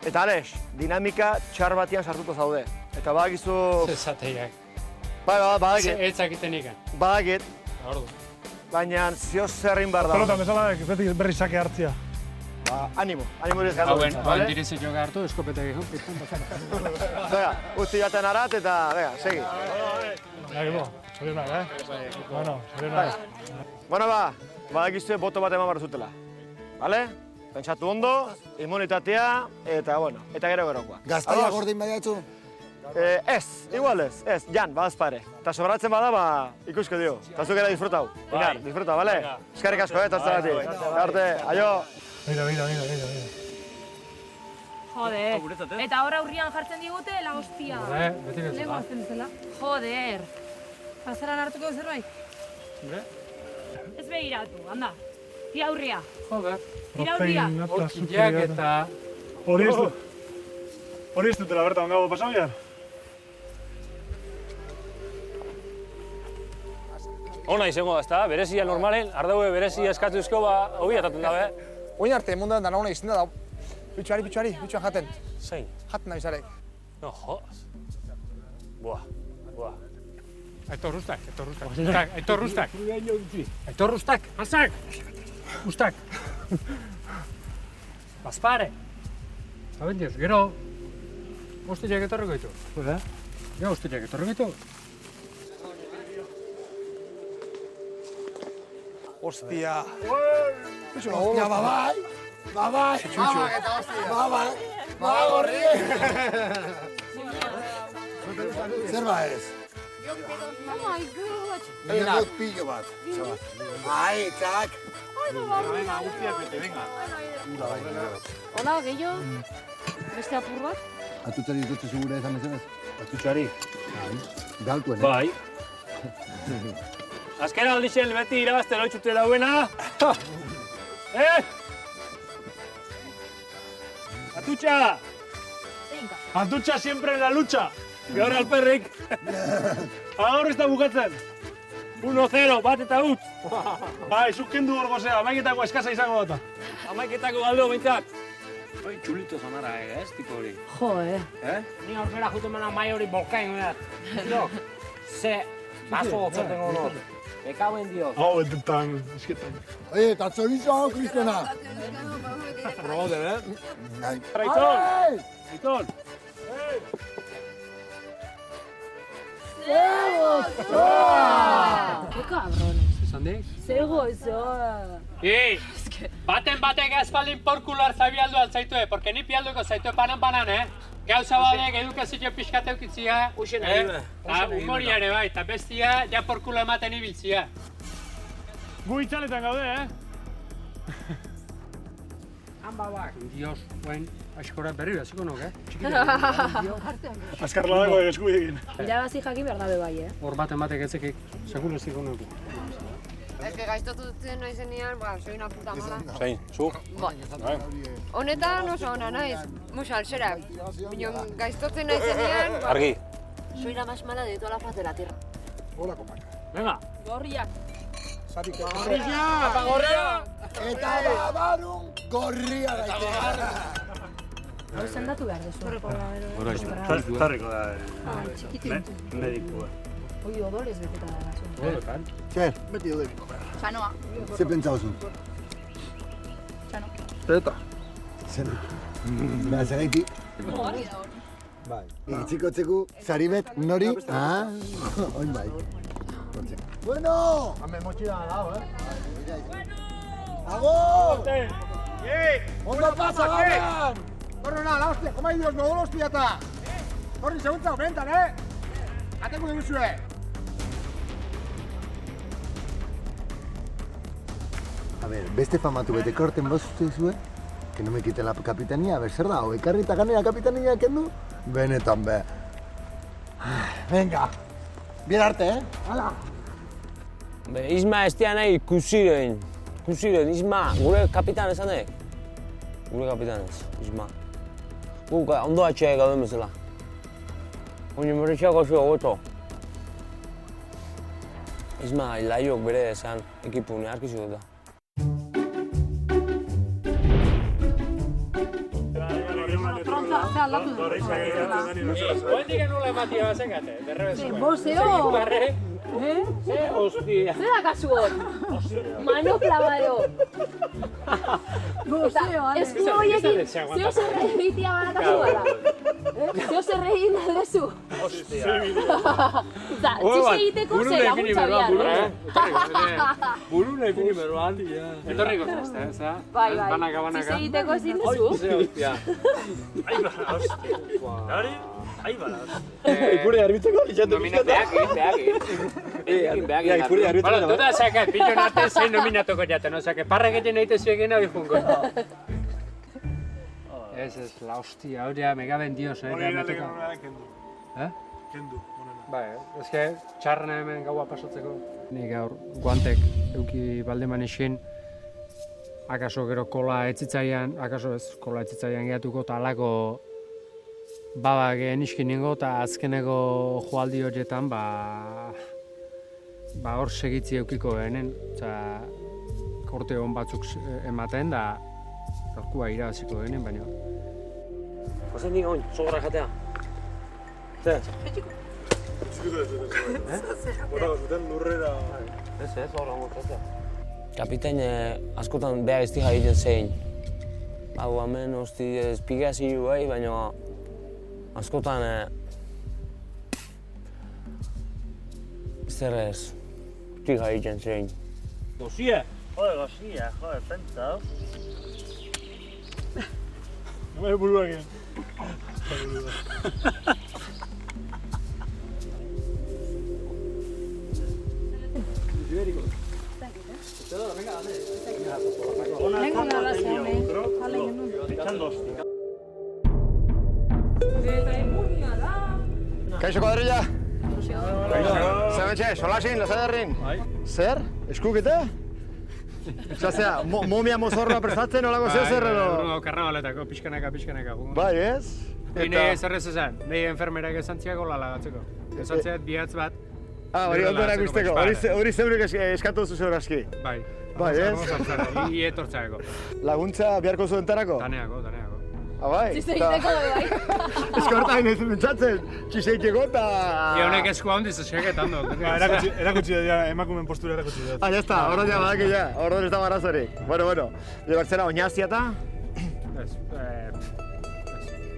eta Alex, dinamika txar batian sartuko zaude. Eta badakizu... Zezateiak. Bai, badakit. Ez zakiten ikan. Badakit. Ordu. Baina zio zerrin bar da. Pelotan bezala beti berri sake hartzia. Animo iriz galdu. Hauen direzi joga hartu, eskopetek egon, piztan pasara. Bega, utzi jaten arat eta, bega, segi. Ego, zorionak, Bueno, zorionak. Bueno, badakizue boto bat eman barzutela. Bale? Pentsatu ondo, immunitatea, eta eta gero-gerokoa. Gaztaia gordin badiatzu? Ez, igual ez, jan, badazpare. Eta sobratzen bada, ikusko dio. Eta zuk ere disfrutau. Inar, disfruta, bale? Eskerrik asko, eta zagatik. Arte, aio! Mira. Joder, eta hor aurrian jartzen digute, la hostia. Beti bezala. Lego azten bezala. Joder. Pasaran hartuko zerbait? Ez begiratu, anda. Tira aurria. Joder. Tira aurria. Hortziak eta... Hori ez dutela bertan gau pasau behar. Ona izango da, ezta? Berezia normalen, ardaue berezia eskatuzko, hobi atatzen dabe. Oin arte, mundan dana hona izin da. Bitxuan jaten. Zein? Jaten da bizarek. No, joaz. Buah. Aitor rustak. Aitor rustak, hasak! Ustak. Bazpare. Haben dios, gero... Ostiak etorriko ditu. Gero ostiak etorriko ditu. Hostia. Hostia, babai. Babai. Babai gorri. Zer ba ez? Oh my god! Nire pillo bat. Ai, txak. Venga, guztiak bete, venga. Hola, gehiago? Beste apur bat? Atutxari dutze segura ezan mezenez? Atutxari. Galtuen, Bai. Azken aldixen beti irabazten loitxute dauena. Atutxa! Atutxa siempre en la lucha. Gaur alperrik. Gaur ez da bukatzen. 1-0, bat eta utz. Bai, zuk kendu hor gozea, amaiketako eskasa izango data. Amaiketako galdo, bintzat. Oi, txulito zamara, ez, tipo hori. Joder. Ni horrela juten mana mai hori bolkain, no? Ze, baso gotzaten honor. Ekauen dio. Hau, etetan, esketan. Oye, eta txorizo hau, Kristiana. Probode, Aiton! Aiton! Qué cabrones. Esan dik? Zer gozoa. Baten gazpaldin porkular zabialdu altzaitue, porque ni pialduko zaitue panan, Gauza badek edukazio pixkate eukitzia. Uxen ari be. Humoria ere bai, eta bestia ja porkulo ematen ibiltzia. Gu itzaletan gaude, Han babak. Dios, buen, askora berri beziko nok, Azkarla dago eskubidekin. Irabazi jakin behar dabe bai, Hor baten batek etzekik, seguro eziko nuku. Ez que gaiztotu dutzen naizenean, soy una puta mala. Zein, zu? Bai. Honetan oso ona naiz, musa alzera. Bion gaiztotzen naizenean, Argi. soy la más mala de toda la faz de la tierra. Hola, compañero. Venga. Gorriak. Gorria! Eta babarun gorria gaitea. Hau sendatu behar dezu. Zarriko da, Txikitin. medikua. Oi, odorez beteta da. Zer? Beti dode. Txanoa. Ze pentsauzu? Txano. Eta. Zer? Ba, zer gaiti? Hori da hori. Bai. Itxikotzeku, zaribet, nori? Ah, oin bai. Bueno! Hame motxida dago, Ago! Ondo pasa, gabean! Corre nada, la hostia, como hay Dios, no hostia está. Corre, segunda, aumentan, Ateko diguzue. A ver, beste famatu beteko horten bozute zuen, que no me quiten la kapitanía, a ver, zer da, o ekarri eta ganera kapitanía kendu? Benetan be. Venga, bien arte, Hala! Be, Isma ez nahi ikusiren. Isma, gure kapitan esan dek? Gure kapitan ez, Isma. Guk ondo atxeak gauden bezala. Oin meretxeak oso goto. Isma, laiok bere esan ekipune, arkizu dut da. Oendik nola ematia bazekate, derrebezkoa. Bozeo! Ze hostia. Zer da kasu hor? Mano clavado. Bozeo, esku horiekin, zeo zer egitea barakazu gara. Zeo zer egin aldezu. Hostia. Txise egiteko zer laguntza bihar, Buruna ipini beroan, ja. Etorriko zazte, eza? Bai, txise egiteko ezin duzu. Ze hostia. Ahí va, hostia. Hori, ahí va. Ipurde garbitzeko, lixatu Bueno, duda zaka, pillo nate zein nominatuko jaten, osea, que parra egiten egite zuegin hori jungo. Ez, la hostia, hori me gaben dios, Hori iralek honetan kendu. Kendu, honetan. Bai, ezke txarrena hemen gaua pasatzeko. Ni gaur guantek euki baldeman isin, akaso gero kola etzitzaian, akaso ez kola etzitzaian gehatuko, eta alako baba gehen iskin ningo, eta azkeneko joaldi horietan, hor segitzi eukiko behenen, eta korte hon batzuk ematen, da gaurkua irabaziko behenen, baina. Ozen nik oin, sogorra jatea. Zer? Bora, zuten lurrera... Ez, horra motratzea. Kapitain askotan behar ez dira egiten zein. Hau hemen hosti espigazio bai, baina askotan zer ez dira egiten zein. Gosia? Gosia, pentsa. Bai, buruak egin. Kaixo kuadrilla? Zementxe, solasin, lasai. Zer? Eskukete? Zazea, momia mozorroa prestatzen olako zeo zer edo? Urrungo karnabaletako, pixkanaka. Bai, ez? Hine zerrez esan, nahi enfermerak esantziako lalagatzeko. Esantziat bihatz bat. Hori ondorak usteko, hori zeurek eskatu zu zeur aski. Bai. Bai, ez? I etortzaeko. Laguntza biharko zuentarako? Taneako. Bai? Txisteiteko bai. Eskortain ez pentsatzen, txisteiteko eta... Honek esku handiz eseketan dut. Erakutsi da, emakumen postura erakutsi da. Ya está, horren ja badaki ja, horren ez da barazorik. Bueno, llebartzera oinazia eta...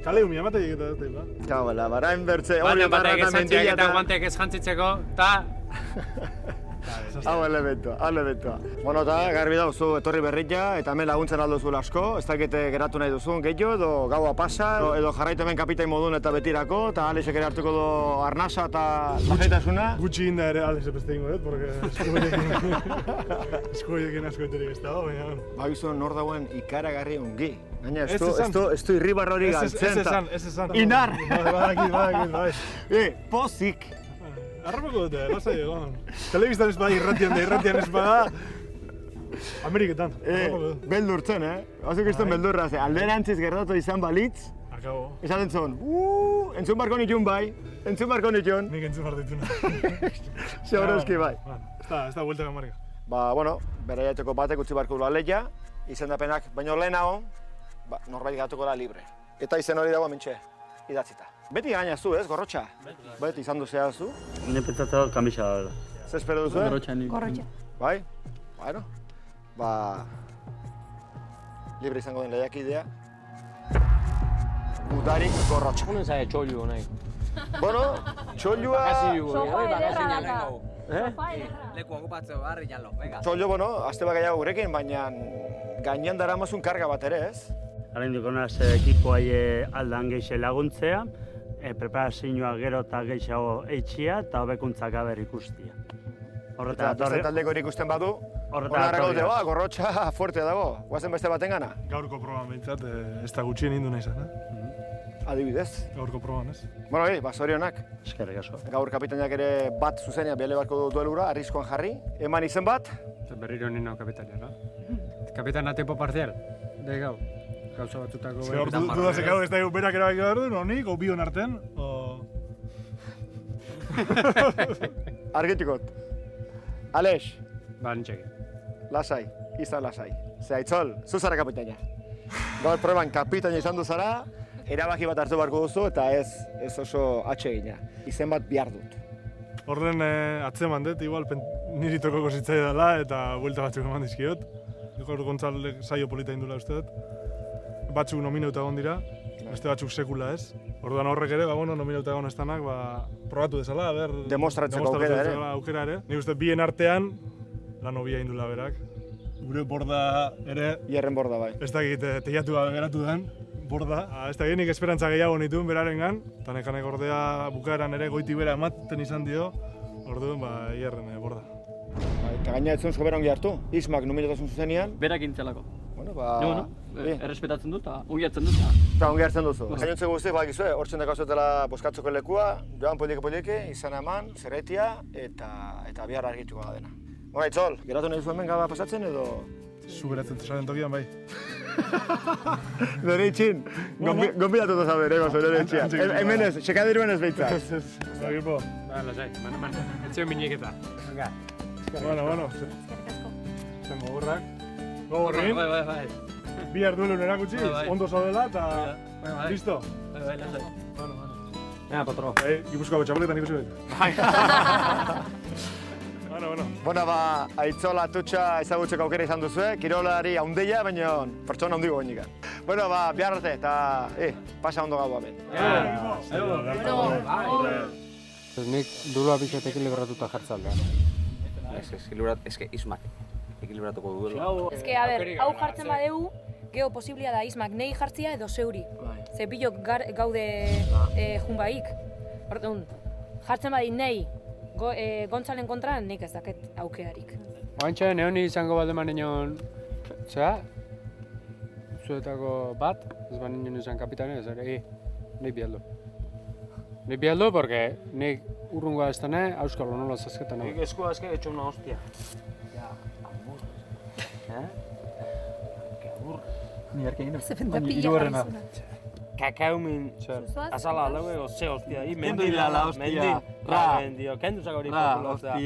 Kale humia emate egiten dut, ba? Kabala, barain bertze, hori barra eta mendila eta guantek ez jantzitzeko, eta... Hau elementua. Bueno, eta garbi dauzu etorri berria eta hemen laguntzen alduzu asko. Ez dakite geratu nahi duzun gehiago, edo gaua pasa, edo jarraitu hemen kapitain modun eta betirako, eta Alexek ere hartuko du arnasa eta lajaitasuna. Gutxi inda ere Alex beste ingo dut, porque eskuekin asko enterik ez dago, baina... Ba, bizon nor dauen ikaragarri ongi. Baina ez du irribarra hori galtzen. Ez esan. Inar! Badakit. Pozik. Arrapako dute, lasai egon. Telebistan ez bada irratian ez bada... Ameriketan. Beldurtzen, Hazuk izten beldurra, alderantziz gertatu izan balitz. Akabo. Esaten zuen, entzun barko nitun bai, entzun barko nitun. Nik entzun barko nitun. Segurozki bai. Ez da, bueltaka marka. Ba, bueno, beraiateko batek utzi barko dula leia, izendapenak baino lehenago, norbait gatuko da libre. Eta izen hori dago mintxe, idatzita. Beti gaina zu, ez, Gorrotxa? Beti izan duzea zu? Ne pentsatzeko kamisa da. Zer espero duzu, Gorrotxa. Bai? Bueno, libre izango den lehiakidea. Udari Gorrotxa. Honen zare txollu nahi. Bueno, txollua... Sofa ederra da. Leku okupatzeo, barri jalo, venga. Txollo, bueno, azte bat gehiago gurekin, baina gainean daramazun karga bat ere, ez? Haren dukonaz ekipoai aldan gehiago laguntzea, preparazioa gero eta gehiago eitxia eta hobekuntzak aber ikustia. Eta beste taldeko hori ikusten badu, onarra gaute, Gorrotxa fuerte dago, guazen beste baten gana? Gaurko proban behintzat, ez da gutxien hindu nahi zan, Adibidez? Gaurko proban, ez? Bueno, zorionak. Eskerrik asko. Gaur kapitainak ere bat zuzenean bihale barko du duelura, arriskoan jarri. Eman izen bat? Berriro nina kapitainera. Kapitaina tempo parcial, de gau. Gauza batzutako... Zer dudazek hau ez da berak erabaki behar du, nonik, o bion artean, o... Argitikot. Alex. Ba, nintxegi. Lasai, izan lasai. Ze Aitzol, zu zara kapitaina. Gaur proban kapitaina izan duzara, erabaki bat hartu beharko duzu eta ez oso atsegina. Izen bat behar dut. Horren atzeman dut, igual niri tokoko zitzai dela eta buelta batzuk eman dizkiot. Gaur Gontzalek saio polita indula uste dut. Batzuk nominauta egon dira, beste batzuk sekula ez. Orduan horrek ere, nominauta egon estanak, probatu dezala, demostratzeko aukera ere. Nik uste bien artean, lan hobia indula berak. Gure borda ere... Ierren borda bai. Ez dakit, teiatu geratu den, borda. Ez dakit nik esperantza gehiago nituen berarengan, eta nekanek ordea bukaeran ere goiti bera ematen izan dio, orduan ierren borda. Eta gaina ez zuen soberan hartu, Ismak nominatasun zuzenean. Berak intzelako. Bueno, ba... Errespetatzen dut, eta ongi hartzen dut. Eta ongi hartzen duzu. Gainontzeko guztiek badakizue, hortzen dakazuetela bozkatzeko lekua, joan poliki-poliki, izan eman, zerretia, eta bihar argituko da dena. Bona, Itzol, geratu nahi zu hemen gaba pasatzen edo... Zu geratzen tesaren tokian bai. Nire itxin, gonbidatuta zaude, nego, nire itxia. Hemen ez, sekadiruan ez behitzak. Egipo. Ba, lasai, man. Etzion miniketa. Venga. Bueno. Zen gogorrak. Gogorrin. Bai. Bihar duelun erakutsi, ondo zaudela eta... Listo? Bai, lasai. Bueno. Venga, patro. Gipuzkoako txaboletan ikusi behar. Bona, ba, Aitzol Atutxa ezagutzeko aukera izan duzue, kirolari haundeia, baina pertsona handigo gainik. Bueno, ba, bihar arte, eta, pasa ondo gaua ben. Nik dulua pixat ekilibratuta jartzaldea. Eske ismak, ekilibratuko duela. Eske, a ber, hau jartzen badeu, geho posiblia da ismak nei jartzia edo zeuri. Ze pilok gaude junbaik. Orduan, jartzen badi nei, Gontzalen kontra nik ez daket aukearik. Oantxe, neoni izango bat eman nion, zera, zuetako bat, ez bat nion izan kapitane, ez ere, nahi bialdo. Nahi bialdo, porque nik urrungoa ez dene, auskalo nola zazketan hau. Nik eskua eske etxo una hostia. Ja, amur. Que amur. Ni arkein. Irugarrena. Kakao min azala alaue o ze hostia. Mendila la hostia. Mendio, kendu zako hori populoza.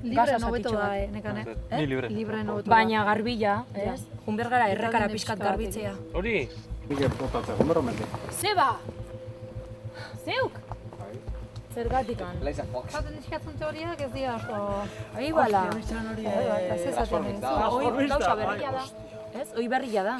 Libre nobeto da, nekane. Ni libre. Libre nobeto da. Baina garbila, ez? Junber gara errekara pixkat garbitzea. Hori? Nik botatzen, junberro mende. Zeba! Zeuk! Zergatikan. Laizak fox. Zaten eskatzen teoriak ez dira asko... Ahi bala. Ez ezaten ez. Hoi gauza berria da. Ez? Hoi berria da.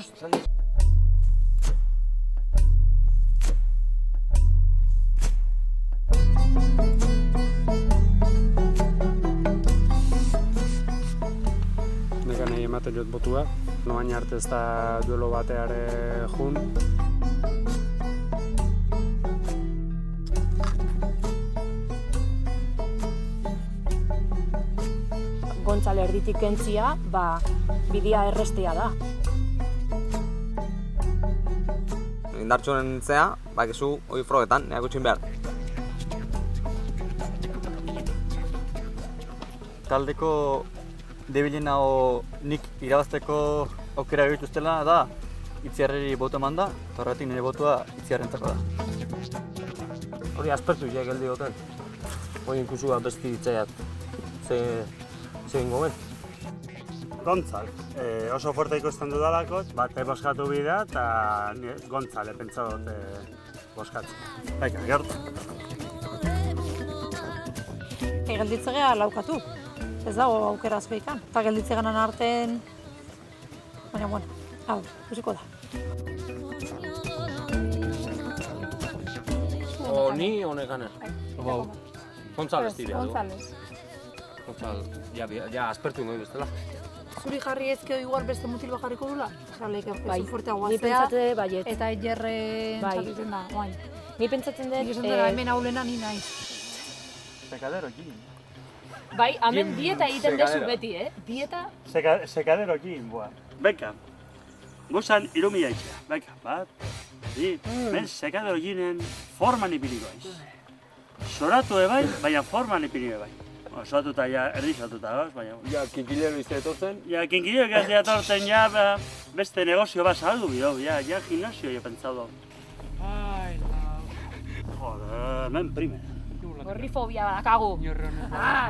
Neka nahi ematen jot botua, no baina arte ez da duelo bateare jun. Gontzale erditik kentzia, bidea errestea da. Indartsunen zea, bakizu hori frogetan, neak utxin behar. Taldeko debilena nik irabazteko aukera egituztela da Itziarreri boto eman da, eta horretik nire botua Itziarrentzako da. Hori aspertu ja geldi goten. Hori inkusua besti ditzaiat. Zein gomen? Gontzal, oso fuerte ikusten dudalako, bate boskatu bidea eta Gontzale pentsa dut boskatzen. Baika, gertu. Gelditzea laukatu. Ez dago aukera asko ikan. Eta gelditzeganan artean... Baina, bueno, hau, ikusiko da. Ni honekanen. Gontzales tira du. Gontzal, ja aspertu nahi bestela. Zuri jarri ezkeo igual beste mutil bat jarriko dula? Osa, leike, pesu fuertea guaztea. Ni pentsate baiet. Eta jerre txapitzen da, oain. Ni pentsatzen dut... Nik esan dara, hemen haulena ni naiz. Sekadero egin. Bai, hemen dieta egiten dezu beti, Dieta... Sekadero egin, boa. Beka, gozan irumila itxea. Beka, bat, ben sekadero eginen forman ipiliko aiz. Soratu ebai, baina forman ipiliko ebai. Soratuta ja, erdi soratuta gauz, baina... Ja, kinkilero izte etortzen? Ja, kinkilero izte etortzen, ja, beste negozio bat saldu bidau, ja, gimnasio jo pentsau dau. Joder, men primer. Gorrifobia badakagu.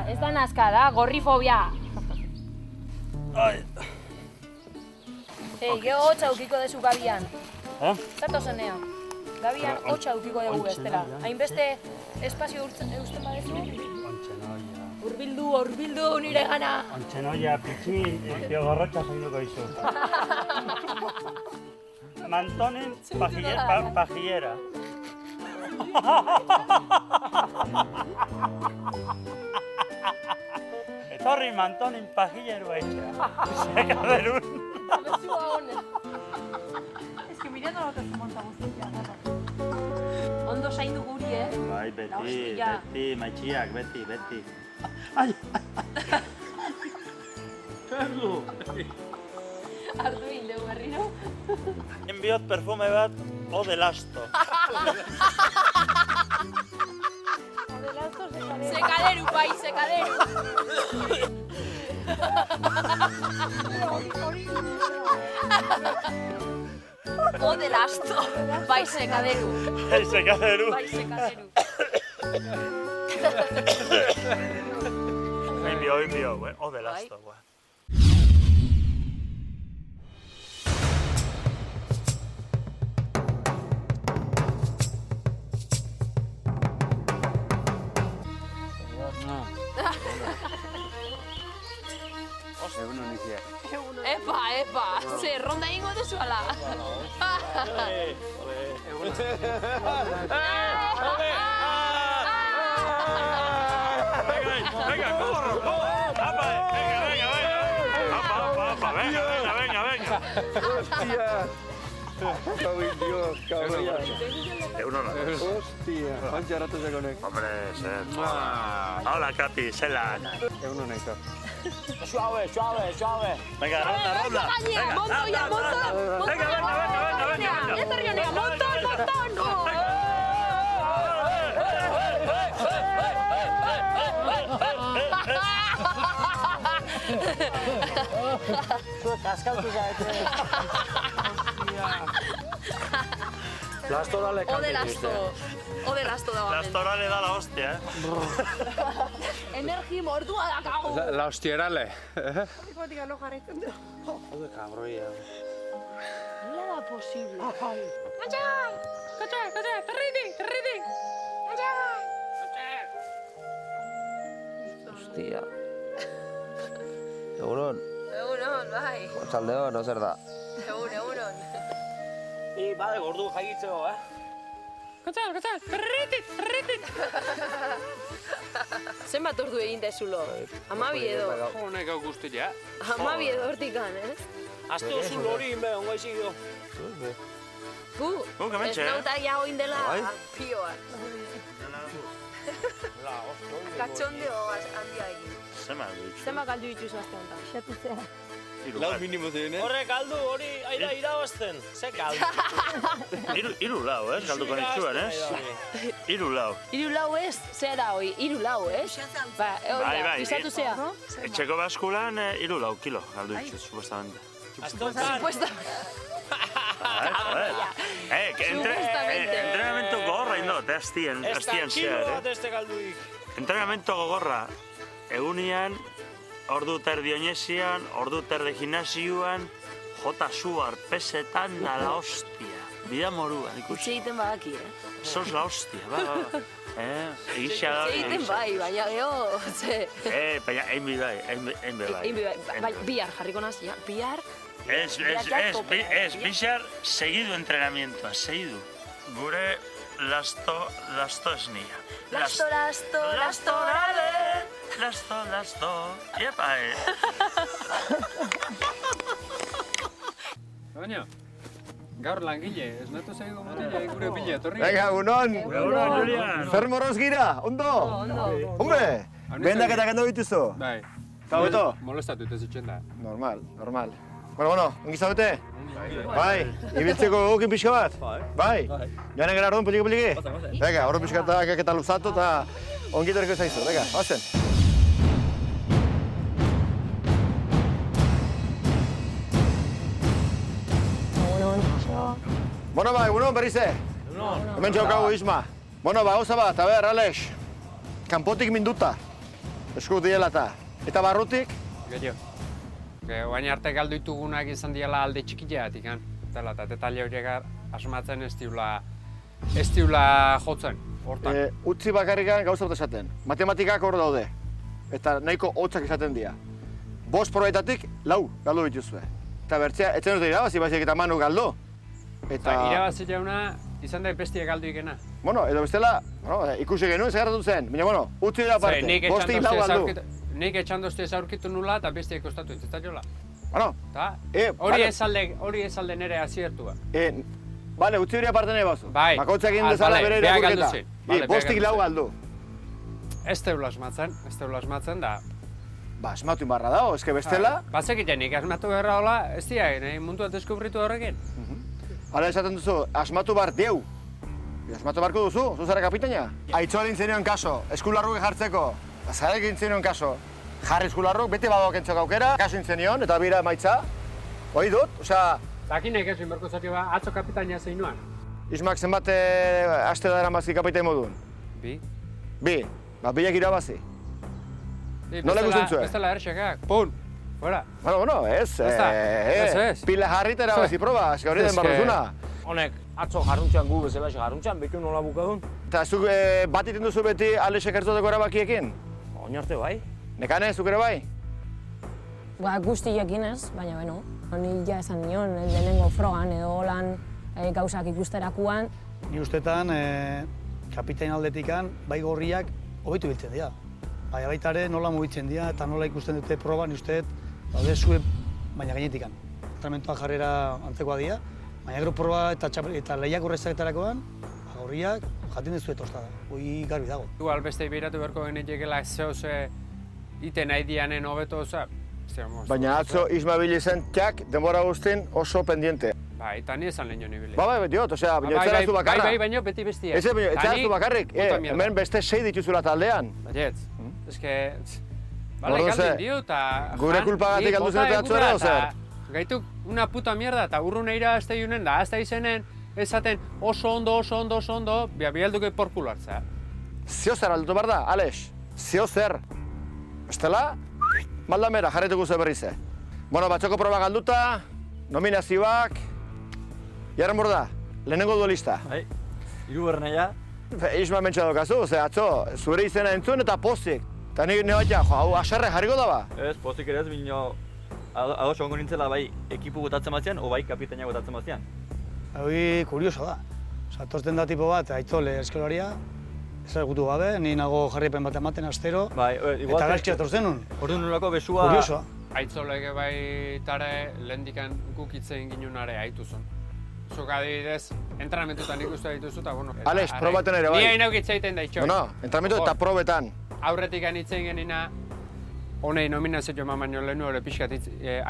Ez da nazka da, gorrifobia. Geho hotza aukiko dezu gabian. Zato zenea. Gabian hotza aukiko dugu bestela. Hainbeste espazio usten badezu. Urbildu nire gana. Ontzenoia, pitxin, pio gorrotxa zainduko izu. Mantonen pajillera. Etorri mantonen pajillero etxea. Sekaderun. Bezua honen. Ez que mirando lo que se monta guztia. Ondo zaindu guri, Bai, beti, maitxiak, beti. Ai! Perlu! Artu egin dugu berriro. Enbiot perfume bat, Ode Lasto. Sekaderu, bai, sekaderu. Ode Lasto, bai, sekaderu. Bai, sekaderu. Bai, sekaderu. Enbio, Ode Lasto, Epa, ze, ronda ingo duzu ala. Venga, corro. Venga. Hostia. Cago en Dios, cabrón. Hostia, Juancho haratu zegonek. Hombre, zer. Hola, Capi, zelan. Egunon, Aitor. Suave. Venga, ronda. Venga, montoia. Venga. Ez herri honea, monton. Kaskautu zaite. Lastorale Ode Lasto da. Lastorale da la hostia, Energi mordua da kago. La hostierale. Hipotika no jarraitzen du. Ode kabroia. Nola da posible? Katxai, terridi. Hostia. Egunon. Egunon, bai. Gotzaldeon, no zer da. Egunon. Ni bade gordu jaigitzeko, Katxai, terridi. Zenbat ordu egin dezulo? 12 edo. Honek hau guztia. 12 edo hortikan, Azte oso lori inbe, ongo izik jo. Gu, kementxe, esnauta ja oin dela pioa. Katxondeo handia egin. Zema galdu dituzu azte honetan? Xatu zea. Lau minimo zein, Horrek galdu, hori aira irabazten. Ze galdu. Hiru lau, galduko nitxuen, Hiru lau. Hiru lau ez? Zer da hoi? Hiru lau, ez? Ba, hori da, pisatu zea. Etxeko baskulan hiru lau kilo galdu ditut, supuestamente. Entrenamiento gogorra indot, aztien zehar, Entrenamiento gogorra. Egunian, ordu terdi oinesian, ordu terdi gimnasioan, jota suar, pesetan, da la hostia. Bida moruan, ikusi. Utsi egiten badaki, Sos la hostia, Egixia da. Utsi egiten bai, baina geho, Baina, egin bai. Bihar jarriko naz, ja, bihar. Ez, bixar, seguido entrenamientoa, seguido. Gure lasto esnia. Lasto. Iepa, Baina, gaur langile, esnatu zaigu motila gure pila etorri. Venga, egunon. Julian. Zer moroz gira, ondo? Hombre, bendaketak endo dituzu? Bai. Eta hobeto? Molestatu ez itxen da. Normal. Bueno, ongi zaudete? Bai, ibiltzeko gokin pixka bat? Bai. Joanen gara orduan poliki? Venga, orduan pixka eta luzatu eta ongi torriko zaizu. Venga, bazen. Bueno, ba, egunon berrize. Hemen txaukagu Isma. Bueno, ba, gauza bat, Alex. Kanpotik minduta. Esku dielata. Eta barrutik? Gehiago. Baina arte galdu ditugunak izan diela alde txikiteatik, eta detalle horiek asmatzen ez diula jotzen, hortan. Utzi bakarrikan gauza bat esaten. Matematikak hor daude. Eta nahiko hotzak esaten dira. 5 probaetatik 4 galdu dituzue. Eta bertzea, etzen dute irabazi, baizik eta Manu galdu. Eta... Irabazi jauna, izan da bestia galdu ikena. Bueno, edo bestela, ikusi genuen zegarratu zen. Baina, utzi dira parte, 5-4 galdu. Nik etxan dozte ez aurkitu nula eta bestiak kostatu ez jola. Bueno, hori ez alde nire aziertua. Bale, utzi hori aparte nahi bauzu. Bai. Bakoitzak egin dezala bere irakurketa. 5-4 galdu. Ez teula asmatzen da Ba, asmatu inbarra dago, eske bestela. Bazekitenik, asmatu beharra hola, ez dira, nahi muntua deskubritu horrekin. Hala esaten duzu, asmatu bar deu. Asmatu barko duzu, zu zara kapitaina. Aitzoa dintzen kaso, eskularruk jartzeko. Zarek dintzen kaso. Jarri eskularruk, beti badok entzok aukera, kaso dintzen eta bira emaitza. Hoi dut, osea... Dakinek ez, inberko zatio ba, atzo kapitaina zeinuan. Ismak zenbat aste da eramazki kapitain modun? Bi. Bi, ba, biak irabazi. Nola ikusten zuen? Bestela erxekak, pun, fuera. Bueno, ez. Pila jarrita erabazi proba, eske hori den barruzuna. Honek, atzo jarruntxan gu bezala jarruntxan, bekin nola bukadun. Eta zuk bat iten duzu beti Alexek ertzoteko erabakiekin? Oin arte bai. Nekane, zuk ere bai? Ba, guzti jakinez, baina beno, honi ja esan nion, lehenengo frogan edo holan gauzak ikusterakuan. Ni ustetan, kapitain aldetikan, bai gorriak hobetu biltzen dira. Baina baita ere nola mugitzen dira eta nola ikusten dute proba, ni usteet, daude zue, baina gainetikan. Entrenamentoa jarrera antzekoa dira, baina gero proba eta lehiak horrezaketarakoan, gorriak jaten dezue tostada, hoi garbi dago. Igual beste ibiratu beharko genetikela zehose ite nahi dianen hobeto, oza... Baina atzo Ismabil izan txak denbora guztin oso pendiente. Ba, eta ni esan lehen jo nibile. Ba, diot, osea, baina ez zerazu bakarra. Bai, baina beti bestia. Ez zerazu bakarrik, hemen beste 6 dituzula taldean. Baietz, eske... Bale, galdin dio, eta... Gure kulpagatik aldu zenete atzuera, ozer? Gaituk, una puta mierda, eta urruneira azte junen, da azte izenen, esaten oso ondo, bialduke porkulo hartza. Zio zer aldutu behar da, Alex. Zio zer. Estela, maldamera, jarretuko ze berrize. Bueno, batxoko proba galduta, nominazioak... Jarren borda, lehenengo duelista. Bai, hirugarren naia. Isma mentxa daukazu, ze atzo, zure izena entzun eta pozik. Eta nik nebatia, hau aserre jarriko da ba? Ez, pozik ere ez, bino... Ados ongo nintzela bai ekipu gotatzen bazian, o bai kapitaina gotatzen bazian. Hoi kurioso da. Osa, torten da tipo bat, aitzole eskolaria, ez gutu gabe, ni nago jarriepen bat ematen astero, eta gaizkia tortzen nun. Orduan nolako besua... Kuriosoa. Aitzoleke bai tare lehendikan gukitzen ginunare aituzun. Zuk adibidez, entrenamentutan ikustu dituzu eta bueno... Alex, probaten ere bai. Ni hain aukitza egiten da itxoi. No, entrenamentu eta probetan. Aurretik anitzen genina, honei nominazio eman baino lehenu hori pixkat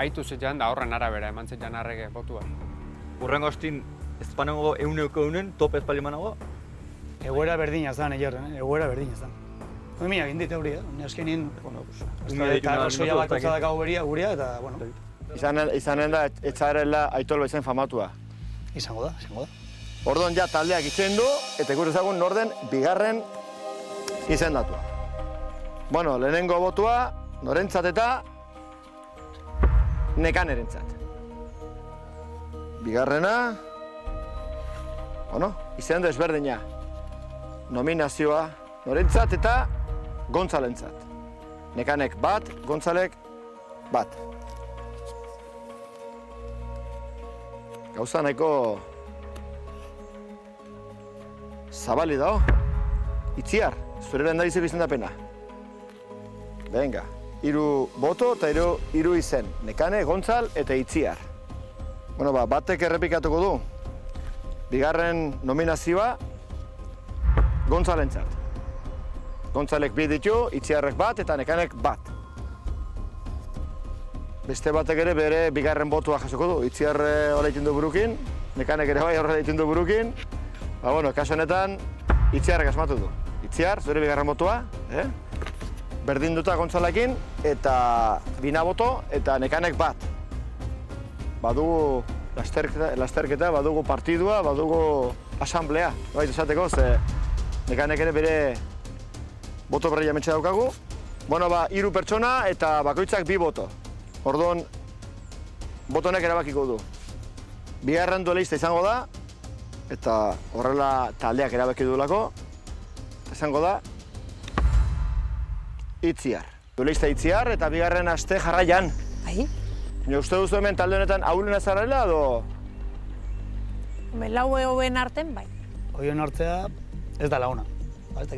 aitu zetean da horren arabera eman zetean arrege botua. Urrengo hostin, ez panengo euneko top ez pali manago? Egoera berdina zan, egoera berdina zan. Mina egin dit hori, ni azkenin... Eta arrazoia bat otzadakago beria, gurea, eta, bueno... Izanen da, etxarela Aitol bezen famatua. Izango da. Orduan ja taldeak itzen du, eta ikus ezagun norden bigarren izendatua. Bueno, lehenengo botua, norentzat eta Nekanerentzat. Bigarrena... Bueno, izen desberdina. Nominazioa norentzat eta Gontzalentzat. Nekanek bat, Gontzalek bat. Gauza nahiko zabali dago. Itziar, zure lehendabiziko izendapena. Venga, 3 boto eta 3 izen. Nekane, Gontzal eta Itziar. Bueno, batek errepikatuko du. Bigarren nominazioa Gontzalentzat. Gontzalek 2 ditu, Itziarrek bat eta Nekanek bat. Beste batek ere bere bigarren botua jasoko du. Itziar horra egiten du burukin, Nekanek ere bai horra egiten du burukin. Ba, bueno, kaso honetan, Itziarrek asmatu du. Itziar, zure bigarren botua, berdin duta Gontzalekin, eta 2 boto eta Nekanek bat. Badugu lasterketa, badugu partidua, badugu asamblea. Baitu esateko, ze Nekanek ere bere boto berri jametxe daukagu. Bueno, 3 pertsona eta bakoitzak 2 boto. Orduan, botonek erabakiko du. Bigarren duelista izango da, eta horrela taldeak erabaki duelako, izango da Itziar. Duelista Itziar eta bigarren aste jarraian. Bai? Uste duzu hemen talde honetan ahulena zarela edo? Lau hoben arten, bai. Hoien artea ez da launa.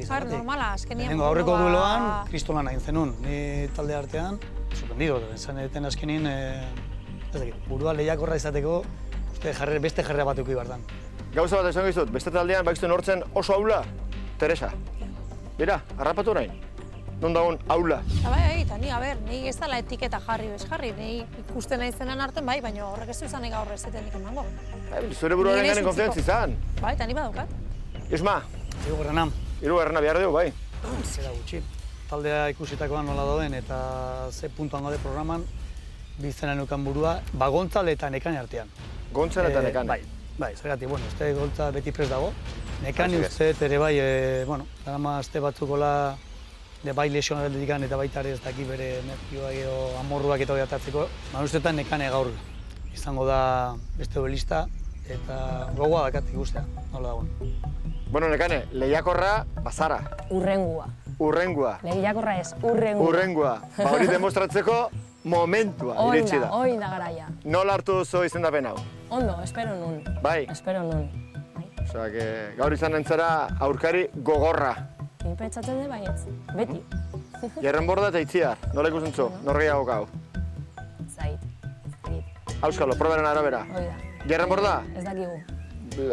Jar, normala, azkenian... Nengo aurreko dueloan, kristolan egin zenun. Ni talde artean, sorprendido, esan eten azkenin, burua lehiakorra izateko, beste jarrera bat euki bardan. Gauza bat esan gizut, beste taldean bakizten hortzen oso aula, Teresa. Bira, harrapatu nahi. non dagoen aula. Bai, eta ni, ni ez dela etiketa jarri bez jarri, ni ikusten nahi zenan arten bai, baina horrek ez duzan gaur ez zetenik emango. Zure buruaren ganen konfiantzi izan. Bai, eta ni badaukat. Isma. Hirugarrena. Hirugarrena behar dugu, bai. Zera gutxi. Taldea ikusitakoan nola dauden eta ze puntuan gaude programan, bizena nukan burua, Gontzal eta Nekane artean. Gontzal eta Nekane? Bai, zergatik, uste Gontzal beti prest dago. Nekane uste ere bai, darama aste batzukola bai lesionaldetik eta baita ere ez daki bere nervioak edo amorruak eta hori atatzeko. Ustetan Nekane gaur izango da beste duelista eta gogoa dakat ikustea, nola dagoen. Bueno, Nekane, lehiakorra, bazara. Urrengua. Urrengua. Lehiakorra ez, urrengua. Urrengua. Hori demostratzeko momentua iritsi da. Hoi da garaia. Nola hartu duzu izendapen hau? Ondo, espero nun. Bai? Espero nun. Osea, gaur izan nintzera aurkari gogorra. Ni pentsatzen dut baietz, beti. Jarrenborda eta Itziar, nola ikusten zu, norgehiago gau? Zait. Auskalo, probaren arabera. Hoi da. Jarrenborda? Ez dakigu.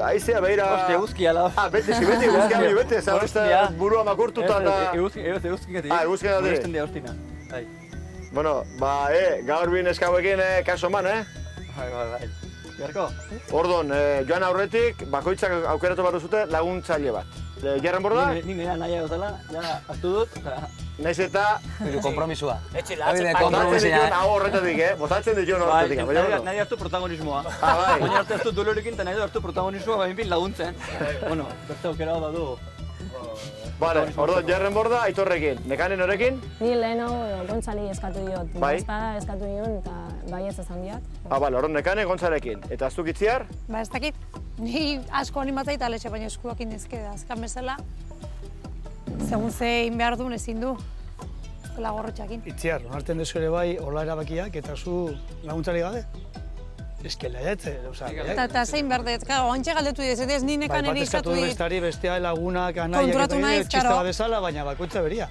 Aizea, behira... Hostia, eguzkia la. Beti, beti, ez da burua makurtuta eta... Eguzkik eti. Eguzkik eti. Molesten dira hostina. Bueno, gaur bin eskauekin kaso eman, Bai. Gerko? Ordon, joan aurretik, bakoitzak aukeratu bat duzute laguntzaile bat. Jarrenborda? Ni nire naia dutela, ja hartu dut, eta... Naiz eta... Kompromisua. Botatzen dituen hau horretatik, botatzen dituen horretatik. Nahi hartu protagonismoa. Bai. Baina hartu ez dut duelorekin eta nahi hartu protagonismoa, baina bin laguntzen. Bueno, beste aukera hau badu. Vale, orduan, Jarrenborda, Aitorrekin. Nekane norekin? Ni lehenago Gontzali eskatu diot. Bai? Espada eskatu dion eta baietz esan diat. Bale, orduan, Nekane Gontzarekin. Eta zuk Itziar? Ba, ez dakit. Ni asko animatzait aletxe, baina eskuak indizke da. Azkan bezala, segun zein behar duen ezin du. Ez dela gorrotxakin. Itziar, onartzen dezu ere bai, hola erabakiak eta zu laguntzari gabe? Ez que lehiatze, Eta zein berdez, oantxe galdetu dira, ez ni Nekaneri eskatu dit. Bestari, bestea lagunak, anaiak eta txiste bat bezala, baina bakoitza beria.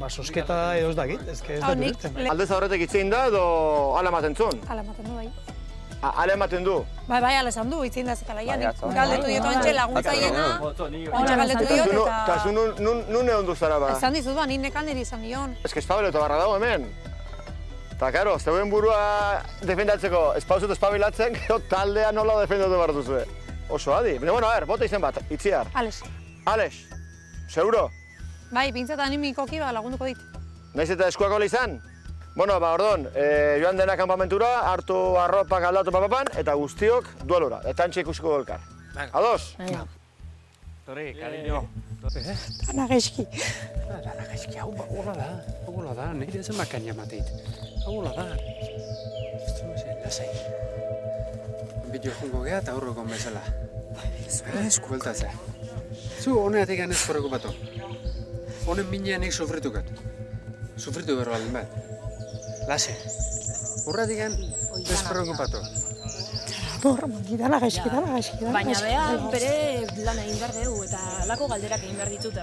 Sosketa edo ez dakit, ez que ez da direkten. Aldez aurretek itzein da edo ala ematen zuen? Ala ematen du, bai. Ala ematen du? Bai, ala esan du, itzein da zekalaian. Galdetu diot oantxe laguntzaiena, oantxe galdetu diot eta... Eta zu nun egon duzara ba? Esan dizut ba, ni Nekaneri izan dion. Ez que espabeleto barra dago hemen. Eta, karo, zeuen burua defendatzeko espauzut espabilatzen, gero taldea nola defendatu behar duzue. Oso adi. Baina, bueno, a ver, bota izen bat, Itziar. Alex. Alex, seguro? Bai, pintzat animikoki lagunduko dit. Naiz eta eskuak hola izan? Bueno, ordon, joan dena kanpamentura, hartu arropak aldatu papapan, eta guztiok duelora. Eta antxe ikusiko elkar. Ados? Venga. Torri, cariño. Dana gaizki. Dana gaizki, hau gola da, nire zen bakaina mateit. Hau gola da. Lasai. Bideo jongo geha eta aurrokon bezala. Bueltatzea. Zu honeatik ez preokupatu. Honen minean nik sufritukat. Sufritu berro baldin bat. Lasai. Horretik ez preokupatu. Dana gaizki. Baina beha bere lan egin behar dugu eta alako galderak egin behar ditut.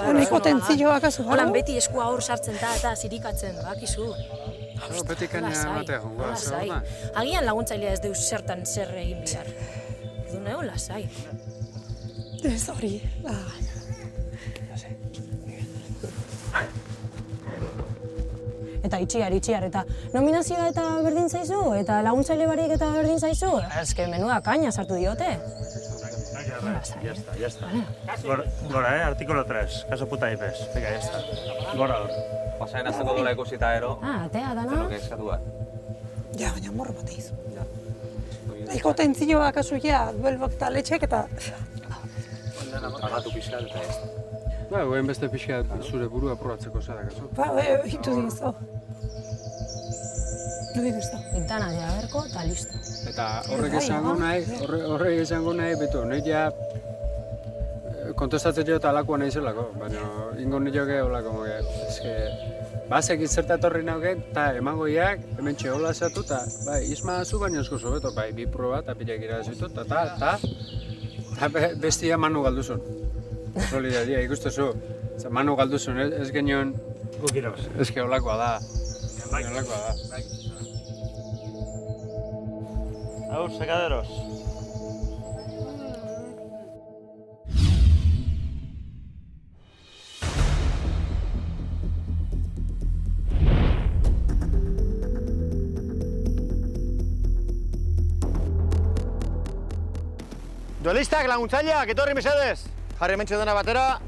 Honeko tentzioak azu. Holan beti eskua hor sartzen eta zirikatzen, bakizu. Beti kaina batea jongo. Lasai. Agian laguntzailea ez deuz zertan zer egin behar. Du neu, lasai. Ez hori. Eta itxiar, eta nominazioa eta berdin zaizu, eta laguntzaile barik eta berdin zaizu. Ez que menua kaina sartu diote. Ya está. Gora, artículo 3, caso puta ipes. Venga, ya está. Gora hor. Pasaen azteko dola ikusita ero. Atea dana. Eskatu bat. Ja, baina morro bateizu. Eko tentzioak azuia, duelbok eta letxek eta... Agatu pixkat eta ez. Ba, goen beste pixkat zure burua probatzeko zara, kaso? Ba, hitu dizo. Dana dira berko eta listo. Eta horrek esango nahi, beto, nahi ja kontestatzen jo eta alakoa nahi zelako, baina ingo nioke holako moge. Eske, bazek izerta etorri nauken, eta emangoiak, hemen txehola zatu, eta bai, Isma zu baino esko zobeto, bai, bi proba eta pilak irazitu, eta bestia Manu galduzun. Solidaria, ikustezu. Manu galduzun, ez genion... Gukiroz. Ez que holakoa da. Holakoa da. Aur, sakaderos. Duelistak, laguntzaileak, etorri mesedez. Jarri hementxe dena batera,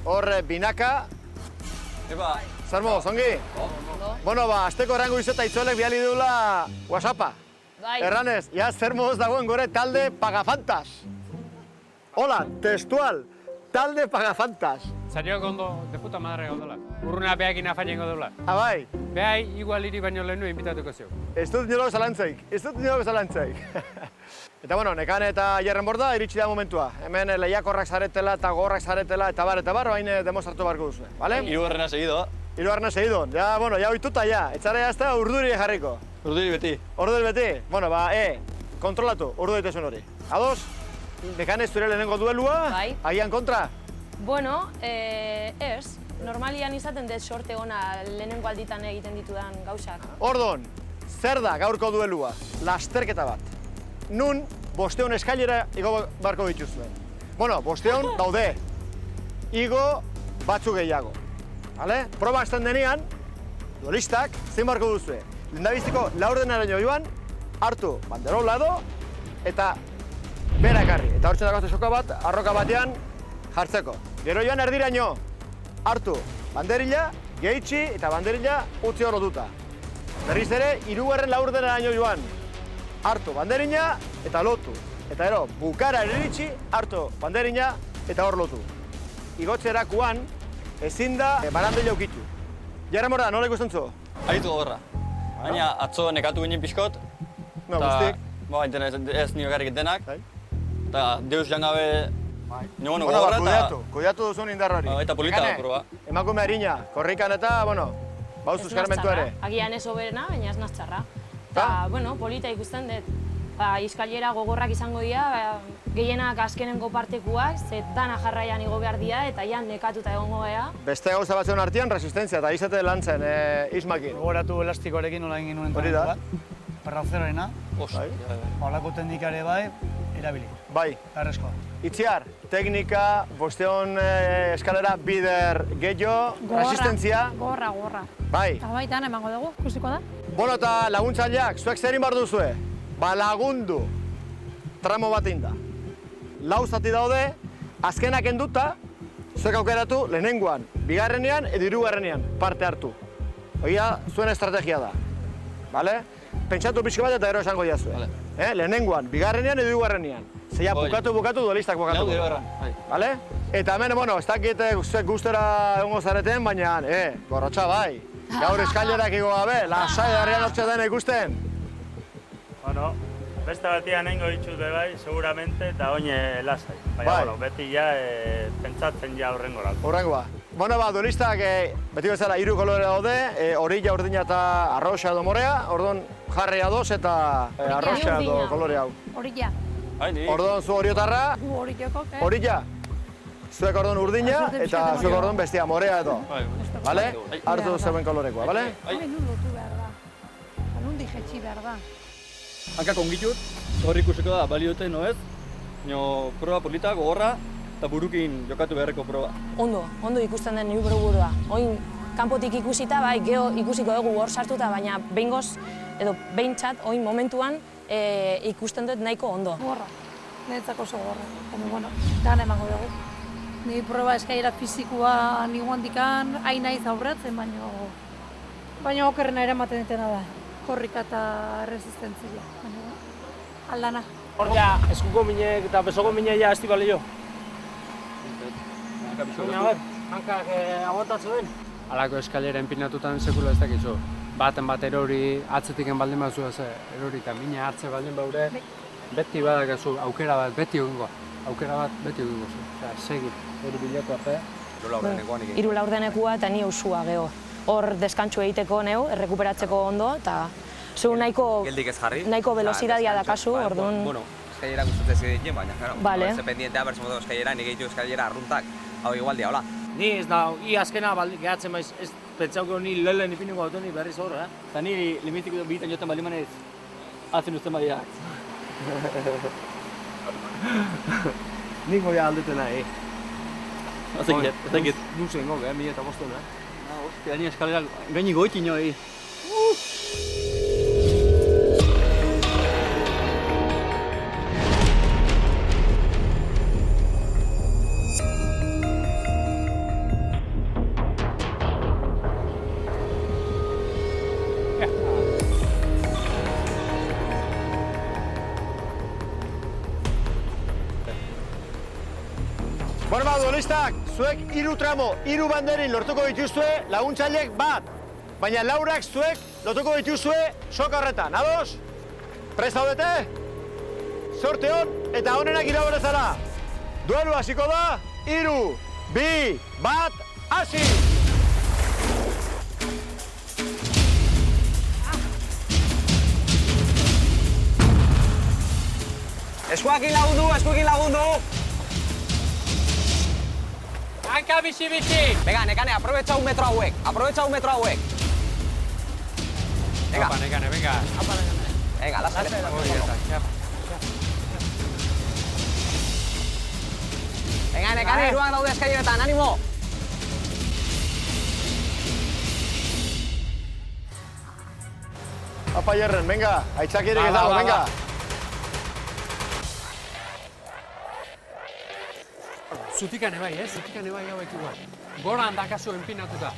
hor binaka. Eba. Zer moz, ongi? Bueno, asteko errango izo eta itzolek bihali duela WhatsAppa. Bai. Erranez, zer moz dagoen gore talde Pagafantas. Hola, textual, talde Pagafantas. Zariok ondo, de puta madre gondola. Urruna behakin afainengo dula. Bai. Behai, igual hiri baino lehenu inbitatuko zeu. Ez dut niloko zalantzaik, Eta bueno, Nekane eta Jarren Borda iritsi da momentua. Hemen lehiakorrak zaretela eta gorrak zaretela eta bar, hain demostratu barko duzue, bale? Hirugarrena segido. Hirugarrena segidon, ja, bueno, ja oituta ja. Etzara jazta urduri jarriko. Urduri beti. Urduri beti? Bueno, kontrolatu, urdu daitezen hori. Ados? Nekane zure lehenengo duelua? Bai. Agian kontra? Bueno, ez. Normalian izaten dut sorte ona lehenengo alditan egiten ditudan gauzak. Ordon, zer da gaurko duelua? Lasterketa bat. Nun, 500 eskailera igo barko dituzuen. Bueno, 500 daude. Igo batzuk gehiago. Vale? Proba hasten denean, duelistak, zein barko duzue. Lehendabiziko laurdenaraino joan, hartu banderola edo, eta bera ekarri. Eta hortzen dagoazte soka bat, arroka batean jartzeko. Gero joan erdiraino, hartu banderila, gehitxi eta banderila utzi hor lotuta. Berriz ere, 3. laurdenaraino joan, hartu banderina eta lotu. Eta gero, bukara iritsi, hartu banderina eta hor lotu. Igotzerakoan, ezin da barandila ukitu. Jarren Borda, nola ikusten zu? Aritu gogorra. Baina atzo nekatu ginen pixkot. No, guztik. Ez nio garrik denak. Eta deus jangabe niogono Bueno, gogorra kudeatu duzun indar hori. Eta polita da, proba. Emakume harina, korrikan eta, bueno, bauzu eskarmentu ere. Agian ez oberena, baina ez naztxarra. Eta, bueno, polita ikusten dut. Iskailera gogorrak izango dira, gehienak azkenengo partekuak, ze dana jarraian igo behar dira, eta ja nekatuta egongo gara. Beste gauza batzen artean, resistentzia, eta izate lantzen Ismakin. Gogoratu elastikoarekin nola egin nuen Hori da. bat. Parrauzerorena. Olako teknikare bai, erabili. Bai. Garrezkoa. Itziar, teknika, 500 eskalera, bider, gehiago, resistentzia. Gorra. Bai. Eta baitan emango dugu, ikusiko da. Bueno, eta laguntzaileak, zuek zer egin behar duzue? Lagundu tramo bat da. 4 zati daude, azkenak enduta, zuek aukeratu lehenengoan, bigarrenean edo 3. parte hartu. Oia, zuen estrategia da. Bale? Pentsatu pixko bat eta gero esango diazue. Lehenengoan, bigarrenean edo 3. Zeia, bukatu, duelistak bukatu. Bale? Eta hemen, bueno, ez dakit zuek guztera egongo zareten, baina, gorrotxa bai. Gaur eskailerak igo gabe, lasai harrian hortxe dena ikusten. Bueno, beste batian nengo ditut bai, seguramente, eta oine lasai. Baina, Bai. bueno, beti ja pentsatzen ja horrengo lako. Horrengoa. Bueno, duelistak beti bezala 3 kolore daude, orilla, urdina eta arroxa edo morea, orduan jarri ados eta arroxa edo kolore hau. Orilla. Orduan zu oriotarra, Gu orilloko, orilla. Zuek orduan urdina eta zuek orduan bestia morea edo. Bale? Hartu zeuen kolorekoa, bale? Nun lotu behar da. Nundi jetxi behar da. Hankak ongitut, horri ikusiko da baliote noez. Nio proba polita, gogorra, eta burukin jokatu beharreko proba. Ondo ikusten den nire burua. Oin, kanpotik ikusita, bai, geho ikusiko dugu hor sartuta, baina behingoz, edo behintzat, oin momentuan, ikusten dut nahiko ondo. Gorra. Niretzako oso gorra. Baina, bueno, dan emango dugu. Ni proba eskailera fizikoa nigo handikan, hain naiz aurratzen, baina okerrena eramaten ditena da. Korrika eta resistentzia. Baina, aldana. Hor ja, eskuko minek eta besoko minek ja esti balio. Baina, ber, hankak aguantatzen den. Halako eskailera enpinatutan sekula ez dakizu. Baten bat erori, atzetiken baldin bazu erori eta mina hartze baldin baure, beti badakazu aukera bat beti egingo. Aukera bat beti egingo zu. Osea, segi, hori bilatu arte. 3 laurdenekua eta ni usua geho. Hor deskantsu egiteko neu, errekuperatzeko ondo, eta zu nahiko velozidadia dakazu, orduan... Bueno, eskailera gustatzen egiten, baina, claro, Vale. ez pendientea bertso eskailera, nik egitu eskailera arruntak, hau igual dia, hola. Ni ez da, azkena gehatzen maiz, ez pentsauko ni lehen ipiniko gautu ni berriz horra, Eta niri limitiko bitan joten bali manez, atzen usten badia. Nik goia aldeten nahi. Ez dakit. Nuzen gok, 1500, Hostia, ni eskalera gaini goitin joi. Bueno, duelistak, zuek 3 tramo, 3 banderin lortuko dituzue, laguntzailek bat. Baina laurak zuek lotuko dituzue soka horretan, ados? Prest zaudete? Zorte hon eta honenak iraborezara. Duelu hasiko da, 3, 2, 1, hasi! Eskuekin lagundu! Hanka bizi! Venga, Nekane, aprovecha un metro hauek. Venga. Apa, Nekane, venga. Venga, lasai. Venga, Nekane, iruak daude eskaileretan, animo! Apa, Jerren, venga, aitzakirik ez dago, venga. Zutikane bai, hauek igual. Goran dakazu enpinatuta.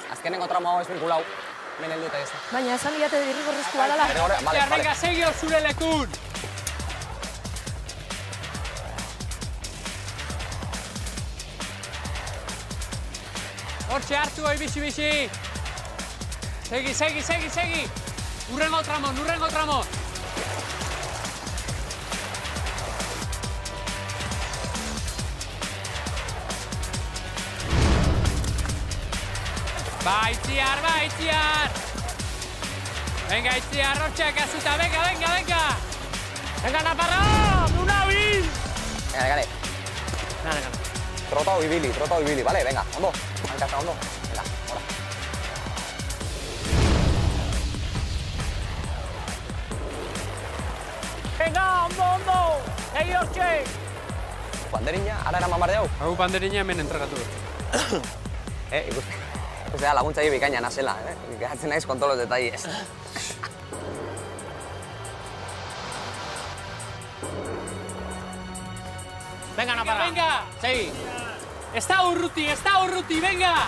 Azkenengo tramo hau ez vinkulau. Men heldu eta ez da. Baina esan diate derrigorrezkoa dela. Vale. Venga, segio zure lekun! Hortxe hartu hoi bizi! Segi! Urrengo tramo! Bai, Itziar! Venga, Itziar, hortxeak azuta, venga! Venga, Naparra, Nunabil! Venga, Nekane. Trotau ibili, vale, venga, ondo. Hankasa, ondo. Venga, hora. Venga, ondo! Egi hortxe! Banderina, ara eraman bar dugu? Hau banderina hemen entregatu dut. Ikuste da laguntzaile bikaina nazela, Gatzen naiz con todos los detalles. Venga, Naparra. Venga! Segi. Ez da urruti, venga!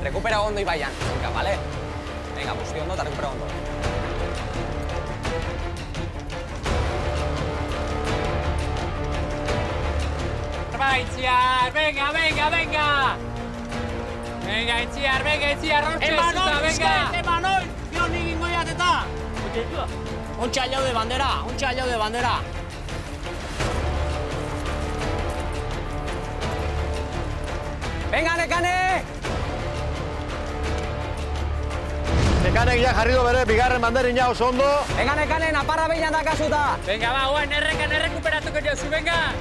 Recupera ondo Ibaian, venga, vale? Venga, busti ondo eta recupera ondo. Itziar, venga! Venga, Itziar, hortxe zuta, venga! Emanoi! Bio nik ingoiat eta! Ontsa alau de bandera! Venga, Nekane! Nekanek ja jarri du bere, bigarren banderina oso ondo. Venga, Nekane, Naparra behinan dakasuta! Venga, ba, guen, errekuperatuko jozu, venga!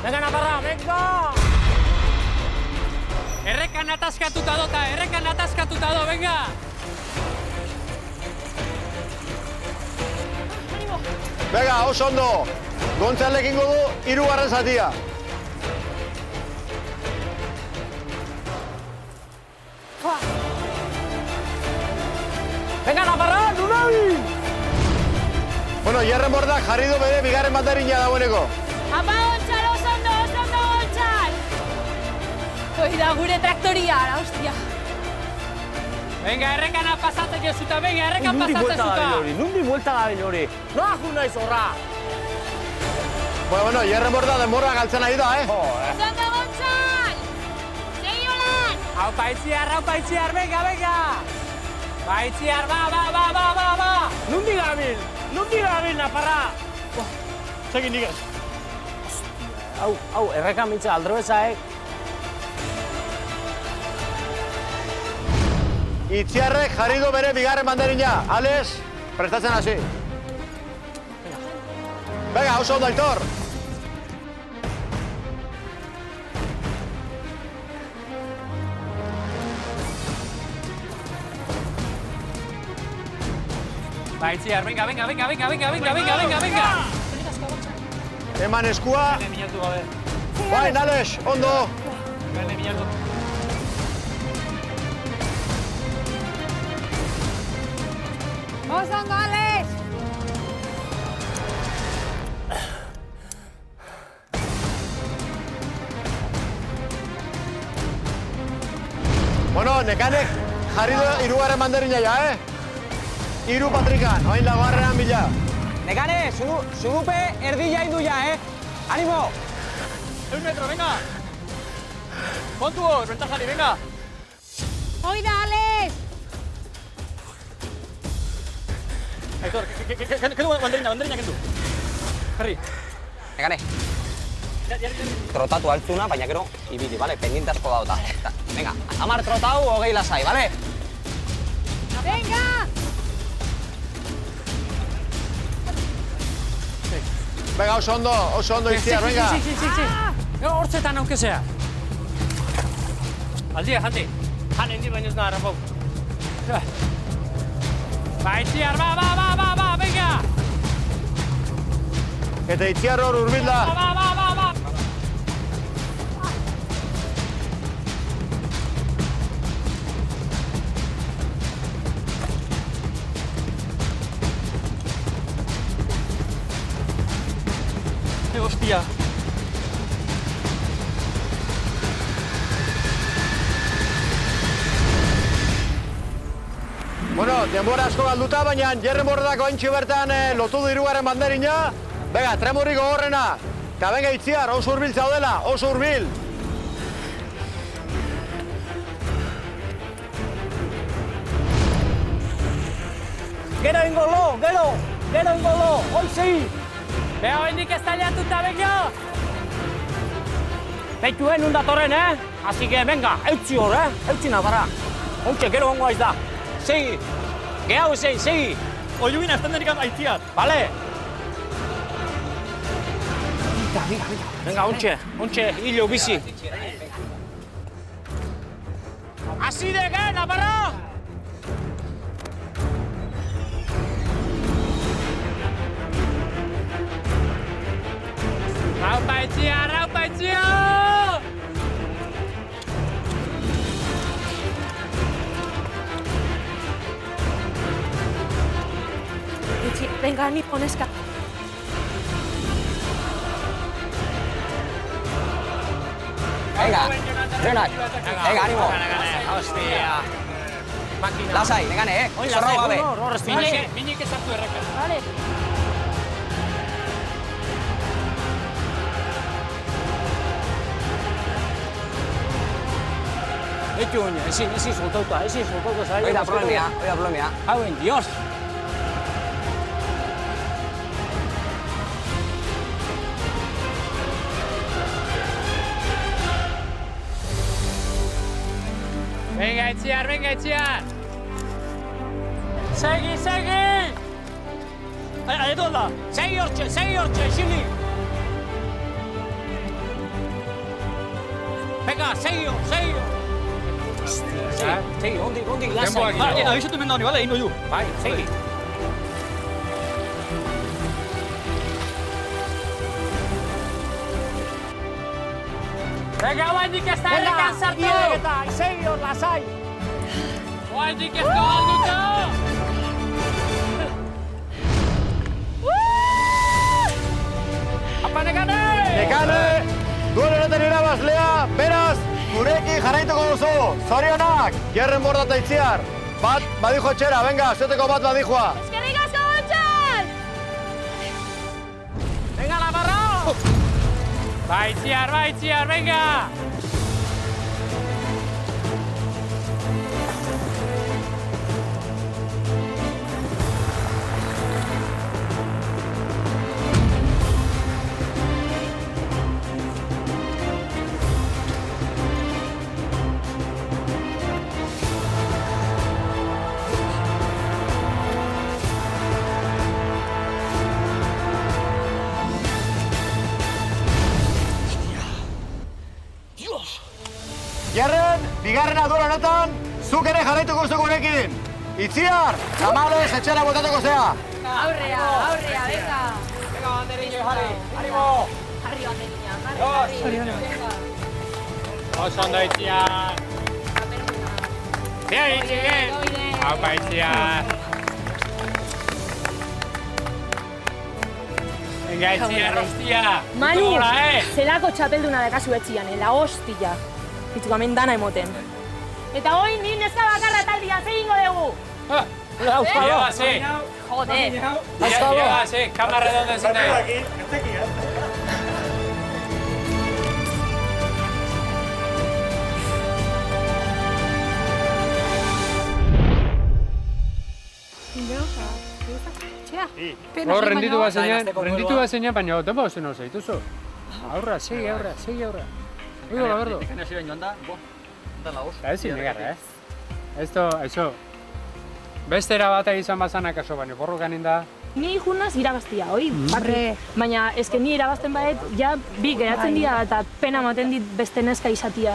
Venga, Naparra, venga! Errekan ataskatuta do, venga! Venga, oso ondo. Gontzalek ingo du 3. zatia. Venga, Naparra, Nunabil! Bueno, Jerren Bordak jarri du bere bigarren banderina dagoeneko. Apa, Gontzal, oso ondo, Gontzal! Hoi da gure traktoria, ara, hostia. Venga, errekana pasatzen jozuta, venga, errekan pasatzen zuta! Nundi buelta gabil hori! Noa jun naiz horra! Bueno, Jerren Bordak denborra galtzen ari da, Oso ondo, Gontzal! Segi holan! Aupa Itziar, venga! Ba, Itziar, ba! Nundi gabil, Naparra! Segi nik ez. Hau, errekan mitza aldroezaek. Itziarrek jarri du bere bigarren banderina. Ales, prestatzen hasi. Venga, oso ondo, Aitor. Ba, Itziar, venga! Eman eskua. Bai, Nales, ondo. Oso ondo, Alex! Bueno, nekanek jarri du hirugarren mandarina ja, Hiru patrikan, oain lagoarrean bila. Nekane, zurupe erdilla indu ja, Animo! 100 metro, venga! Kontu hor, bentajari, venga! Hoi da, Alex! Aitor, kendu mandarina kendu. Jarri. Nekane. Trotatu altzuna, baina gero ibili, bale? Pendiente asko dauta. Venga, 10 trotau, 20 lasai, bale? Venga! Venga, oso ondo Itziar, venga. Sí. Hortzetan aunque sea. Aldia, jante. Han endi baino ez nara, pau. Ba, Itziar, ba, venga! Eta Itziar hor urbil da. Ba! Hostia. Bueno, denbora asko galduta, baina Jerren Bordako haintxe bertan lotu du hirugarren banderina. Venga, tremurrik gogorrena. Eta venga Itziar, oso hurbil zaudela, oso hurbil. Gero ingolo, hoizi! Beha, hendik ez taliatuta, venga! Peituen datorren, Así que, venga, eutzi hor, Eutzi nazara. Hontxe, gero hongo aiz da. Segi! Gehau segi! Oiuin, azten denik Itziar. Bale? Venga, hontxe, hilo bizi. Asi de gana, barra! Raupa Itziar! Itzi, venga, ni poneska. Venga, Renak. Venga, animo. Hostia. Lasai, negane, Zorro gabe. Minik ezartu erreka. Vale. Eitu oina, ezin soltauta zaila. Oida problemia. Hauen, Dios! Venga, Itziar! Segi! Aietu alda! Segi hortxe, xili! Venga, segi hor! Segi, ondik, lasai. Abizatu menda honi, bale, egin du. Bai, segi. Venga, oaindik ez da errekan sartu! Segi hor, lasai! Oaindik ez da galduta! Apa, Nekane! Nekane, duel honetan irabazlea, beraz, gurekin jarraituko duzu. Zorionak, Jerren Borda eta Itziar. Bat, badijo etxera, venga, zueteko bat badijoa. Eskerrik asko Gontxan! Venga, la barra! Va, Itziar, venga! Jerren, bigarrena duela honetan, zuk ere jarraituko zu gurekin. Itziar, tamales etxera botatuko zea. Aurrea, venga. Venga, banderillo, jarri, animo! Jarri banderina, Oso ondo, Itziar! Bien, Itziar! Aupa, Itziar! Venga, etxia, hostia! Manu, Gora, zelako txapelduna dakazu etxian, la hostia. Itzuko hemen dana emoten. Eta hoi, ni neska bakarra taldia, ze ingo dugu? Llegase! Joder! Llegase, cámara redonda sin ahí. Hor, renditu bat zeina, baina denbo zen hor zaituzu. Aurra, segi aurra. Oigo, la berdo. Dekena ziren joan da, da la oso. Ez negarra, Eso, beste erabata izan bazanak aso, baina borrokan inda. Ni junaz irabaztia, oi? Baina, eske ni irabazten badet, ja bi geratzen dira eta pena ematen dit beste neska izatia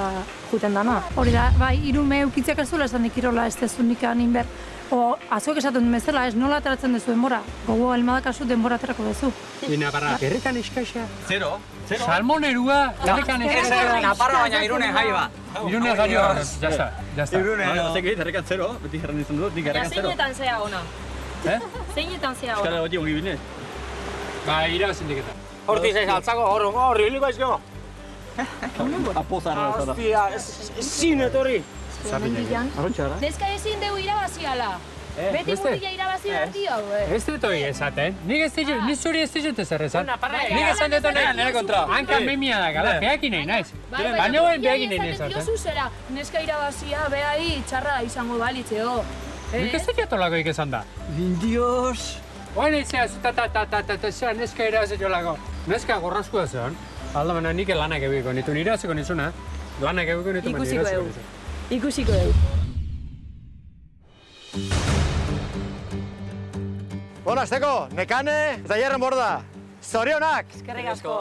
juten dana. Hori da, bai, irume eukitziak ez duela esan ikirola ez dezunik anin behar. O, azuek esaten bezala, ez nola ateratzen duzu denbora. Gogo elmadakazu denbora aterako duzu. Naparra, errekan eskaxa. Zero. Salmonerua, errekan eskaxa. Naparra baina Irunen jai ba. Irunen jai ba, jazta. Irunen, zekit, errekan zero, beti jarran izan dut, nik errekan zero. Zeinetan zea ona? Zeinetan zea ona? Euskara bati ongi bine. Ba, irabazin diketa. Hortiz ez altzako, hor ibiliko izko. Apozarra ez da. Hostia, ezin etorri. Neska ezin dugu irabaziala. Beti gutila irabazi behar dio, Ez dut hori esaten. Ni zuri ez dut ezer esan. Nik esan dut honek. Nire kontra. Hankan memia da gala, behakin nahi naiz. Baina guen behakin nahi esaten. Diozu zera, neska irabazia behai txarra izango balitzeo. Nik ez dut jatolako esan da. Indios. Oain eitzea, zera neska irabazi jolako. Neska gorrazkoa zen. Alda baina nik lanak ebiko nitu, iraziko nizuna. Lanak ebiko nitu, baina iraziko nizu. Ikusiko dugu. Bueno, azteko, Nekane eta Jerren Borda. Zorionak! Eskerrik asko.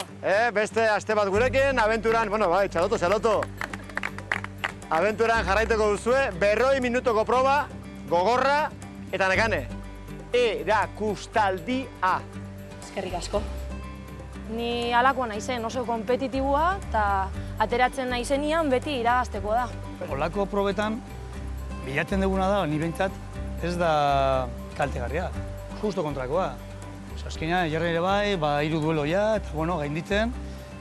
Beste aste bat gurekin, abenturan, bueno, bai, txaloto. Abenturan jarraiteko duzue, 200 minutoko proba, gogorra, eta Nekane, erakustaldia. Eskerrik asko. Ni alakoa naizen, oso kompetitibua, eta ateratzen naizenian beti irabazteko da. Olako probetan, bilatzen duguna da, ni behintzat, ez da kaltegarria. Justo kontrakoa. Azkenean, Jerren ere bai, 3 dueloia, eta bueno, gainditzen,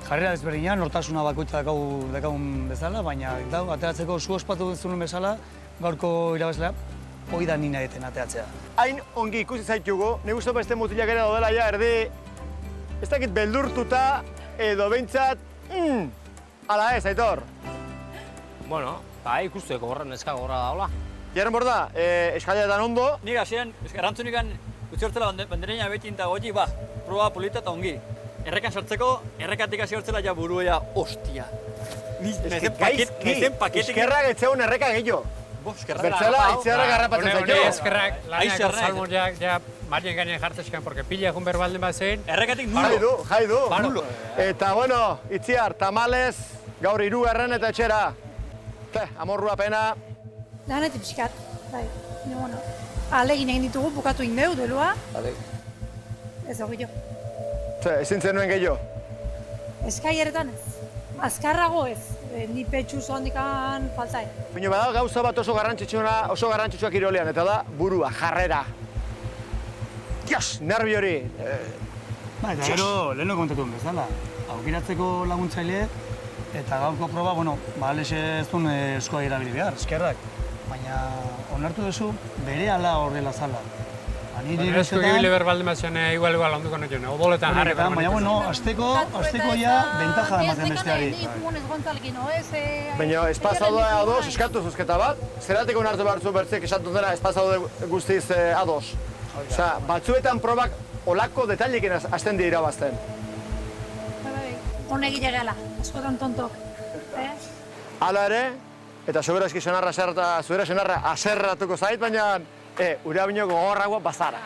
jarrera desberdinean, nortasuna bakoitza dakagun bezala, baina ateratzeko zu ospatu duzun bezala, gaurko irabazlea, hoi da nina eten ateratzea. Hain ongi ikusi zaitugu, nik uste beste mutilak ere daudela ja, erdi, ez dakit beldurtuta, edo behintzat, ala ez, Aitor. Bueno, ikusteko neska gorra daola. Jerren Borda, eskailetan ondo. Nik hasien, erantzunikan utzi hortzela bandereina beti eta goji, proba polita eta ongi. Errekan sartzeko, errekatik hasi hortzela ja buruea, ostia. Nezen paketik... Eskerrak etzeun erreka gehiago. Bertzela, itziarrak garrapatzen zaito. Eskerrak, lanak salmoniak, ja, marien gainen jartzezkan, porque pila egun berbaldin bat zein. Errekatik nulo. Jai du. Eta, bueno, itziar, tamales, gaur 3. eta etxera. Amorrua pena. Lanetik pixkat, bai. Bueno, alegin egin ditugu, bukatu indeu, duelua. Ez hori jo. Ezin zenuen gehiago? Eskaieretan ez. Azkarrago ez. Ni petxu zondikan falta ez. Baina bada gauza bat oso garrantzitsua kirolean, eta da burua, jarrera. Dios, nervi hori. Ba, eta gero, leheno kontatuen bezala. Aukeratzeko laguntzaile, eta gaurko proba, bueno, alexe ez duen eskoa irabili behar, eskerrak. Baina, onartu duzu, bere ala horrela zala. Baina esko gibile berbaldin bat zen, igual onduko nahi odoletan jarri behar. Baina, bueno, azteko ja bentaja ematen besteari. Baina, espazaude ados, eskatu zuzketa bat, zeratik onartu behar zu bertzek esatu dena espazaude guztiz ados. Osea, batzuetan probak olako detailekin hasten dira irabazten. Honegile gala, askotan tontok. Hala ere, eta segurazki zuera senarra aserratuko zait, baina ura bino gogorragoa bazara.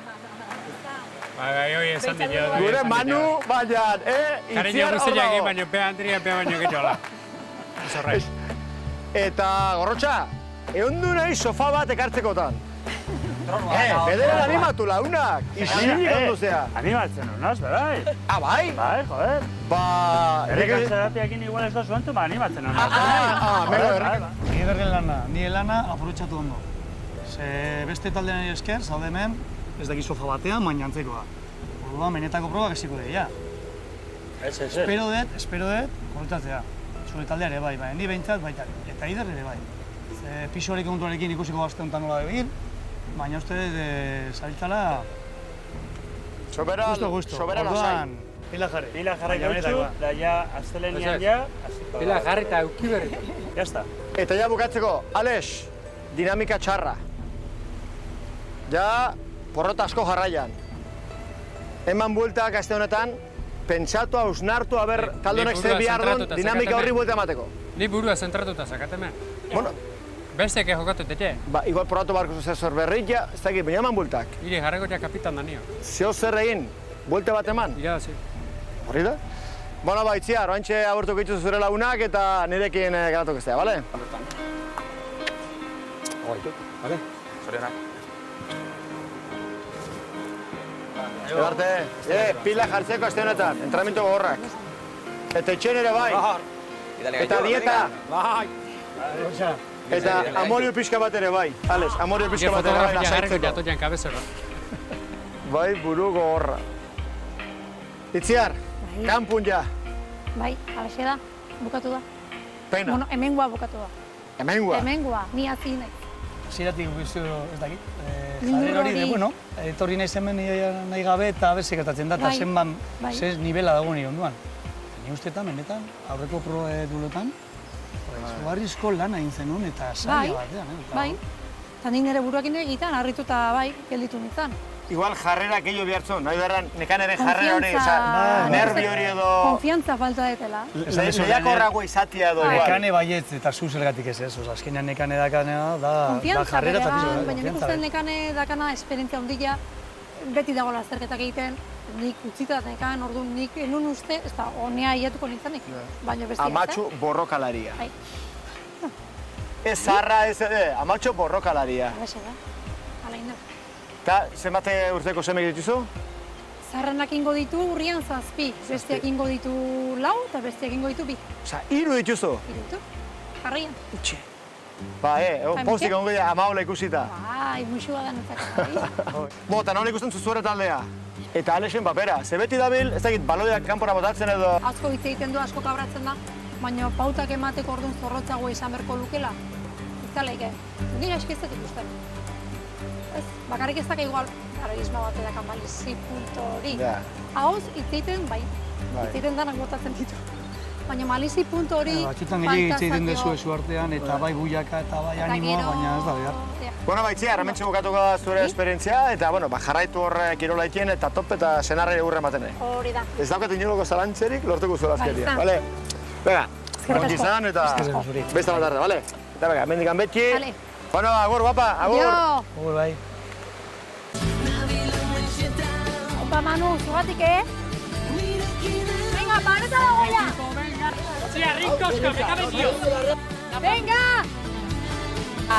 Bai, hoi esan dio. Gure Manu, baina, itziar hor dago. Baina, pea Andria, pea baino getxola. Eta, Gorrotxa, ehondu nahi sofa bat ekartzekotan. Bederen animatu launak, isilik ondu zea. Animatzen honaz, bai. Bai? Bai, joder. Errekan zeratiakin igual ez da zuentu, animatzen honaz. Nire lana aprobetxatu ondo. Beste taldean esker, zaude hemen, ez daki sofa batean, baina antzekoa. Orduan, benetako probak esiko dira. Espero dut, korretatzea. Zure taldea ere bai, ni behintzat baita. Eta Eider ere bai. Pisuarekin kontuarekin ikusiko gazte honetan nola begin, baina uste dut zabiltzala... Sobera lasai. Pila jarri. Pila jarri gautxu, da ja, astelenian ja... Pila jarri eta euki berri. Jazta. Eta ja bukatzeko, Alex, dinamika txarra. Ja, porrota asko jarraian. Eman bueltak aste honetan, pentsatu, hausnartu, haber, talde honek ze bihar duen dinamika horri buelta emateko. Ni burua zentratuta zakateme. Bueno, Bestek jokatu tete. Ba, igual porratu barko zer berrik, ja, ez dakit, baina eman bueltak. Ire jarreko ja kapitan da nio. Zeo zer egin, buelte bat eman? Ja, zi. Horri da? Bueno, ba, Itziar, oantxe abortuko dituzu zure lagunak eta nirekin ganatuko eztea, bale? Bale? Zorionak. Edarte, pila jartzeko aste honetan, entrenamiento gogorrak. Eta etxen ere bai. Eta dieta. Bai. Eta amorio pixka bat ere bai. Alex, amorio pixka bat ere bai lasaitzeko. Jatoian kabezero. Bai, buru gogorra. Itziar, kanpun ja. Bai, alaxe da, bukatu da. Pena. Bueno, hemengoa bukatu da. Hemengoa? Hemengoa, ni hazi nahi. Ziratik guztu ez dakit. Jarrera hori, bueno, etorri nahi hemen nahi gabe eta berzik gertatzen da, eta zenban, ze nivela dago nire onduan. Ni ustetan, benetan, aurreko dulotan, barrizko lan egin zenun eta saia batean. Bai, eta nik nire buruakin egiten, harrituta bai, gelditu nintzen. Igual jarrera gehiago behartzen, nahi beharren nekaneren jarrera hori, nervi hori edo... Konfiantza falta detela. Lehiakorrago izatia edo igual. Nekane baietz eta zu zergatik ez ez, azkenean nekane dakanea da jarrera eta pizko. Baina nik uste nekane dakana esperientzia ondila, beti dago azterketak egiten, nik utzita nekan, orduan nik enun uste, ez da, honea iatuko nintzenik, baina bestia. Amatxu borrokalaria. Ez zarra ez ere, amatxu borrokalaria. Baixe da, alain da. Eta, zenbate urteko semek dituzu? Zarrenak ingo ditu urrian 7, bestiak ingo ditu 4 eta bestiak ingo ditu 2. Osa, 3 dituzu? 3 ditu, jarrian. Utxe. Ba, postik ongo dira amaola ikusita. Bai, muixua da nintzak. Eta nola ikusten zuzure taldea? Eta Alexen papera, ze beti dabil, ez dakit, baloiak kanpora botatzen edo... Asko hitz egiten du, asko kabratzen da, baina pautak emateko orduan zorrotzago izan berko lukela. Itzaleike, nire aski ez dut ikusten. Ez, bakarrik ez daka igual, paralisma bat edakan malizi punto hori. Ahoz, hitz egiten, bai, hitz egiten danak botatzen ditu. Baina malizi punto hori... Batxutan gehiagik hitz egiten dezu ezu artean, eta bai buiaka eta bai animoa, baina ez da behar. Bueno, Itziar, hementxe bukatuko da zure esperientzia, eta, bueno, jarraitu hor kirola ikien eta top eta senarrei urre ematen. Hori da. Ez daukat inoloko zalantzerik lortuko zuela azkeria, bale? Bega, ongi izan eta beste bat arde, bale? Eta bega, mendikan betki. Bueno, agur, guapa, agur. Agur, bai. Opa, Manu, zugatik, Venga, pareta dago ya. Sí, arrincosca, me cabe, tío. Venga.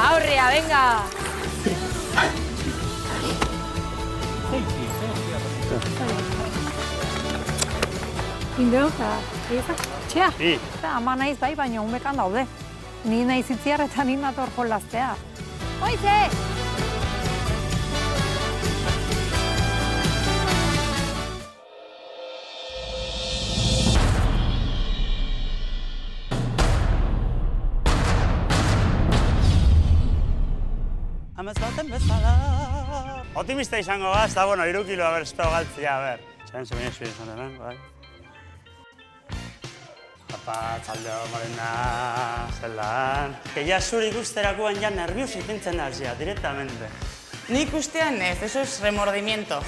Aurrea, venga. Indeo, eta txea. Ama naiz bai, baina unbekan daude. Ni naiz Itziar eta ni nator jolaztea. Oize! Amaz baten bezala. Optimista izango gaz, eta bueno, 3 kilo espero galtzia, a ber. Txaren zemene zuen izan denen, bai. Apa, txaldo, morena, zelan. Ja zure ikusterakoan ja nervios ikintzen alzia, directamente. Nik ustean ez, eso es remordimiento.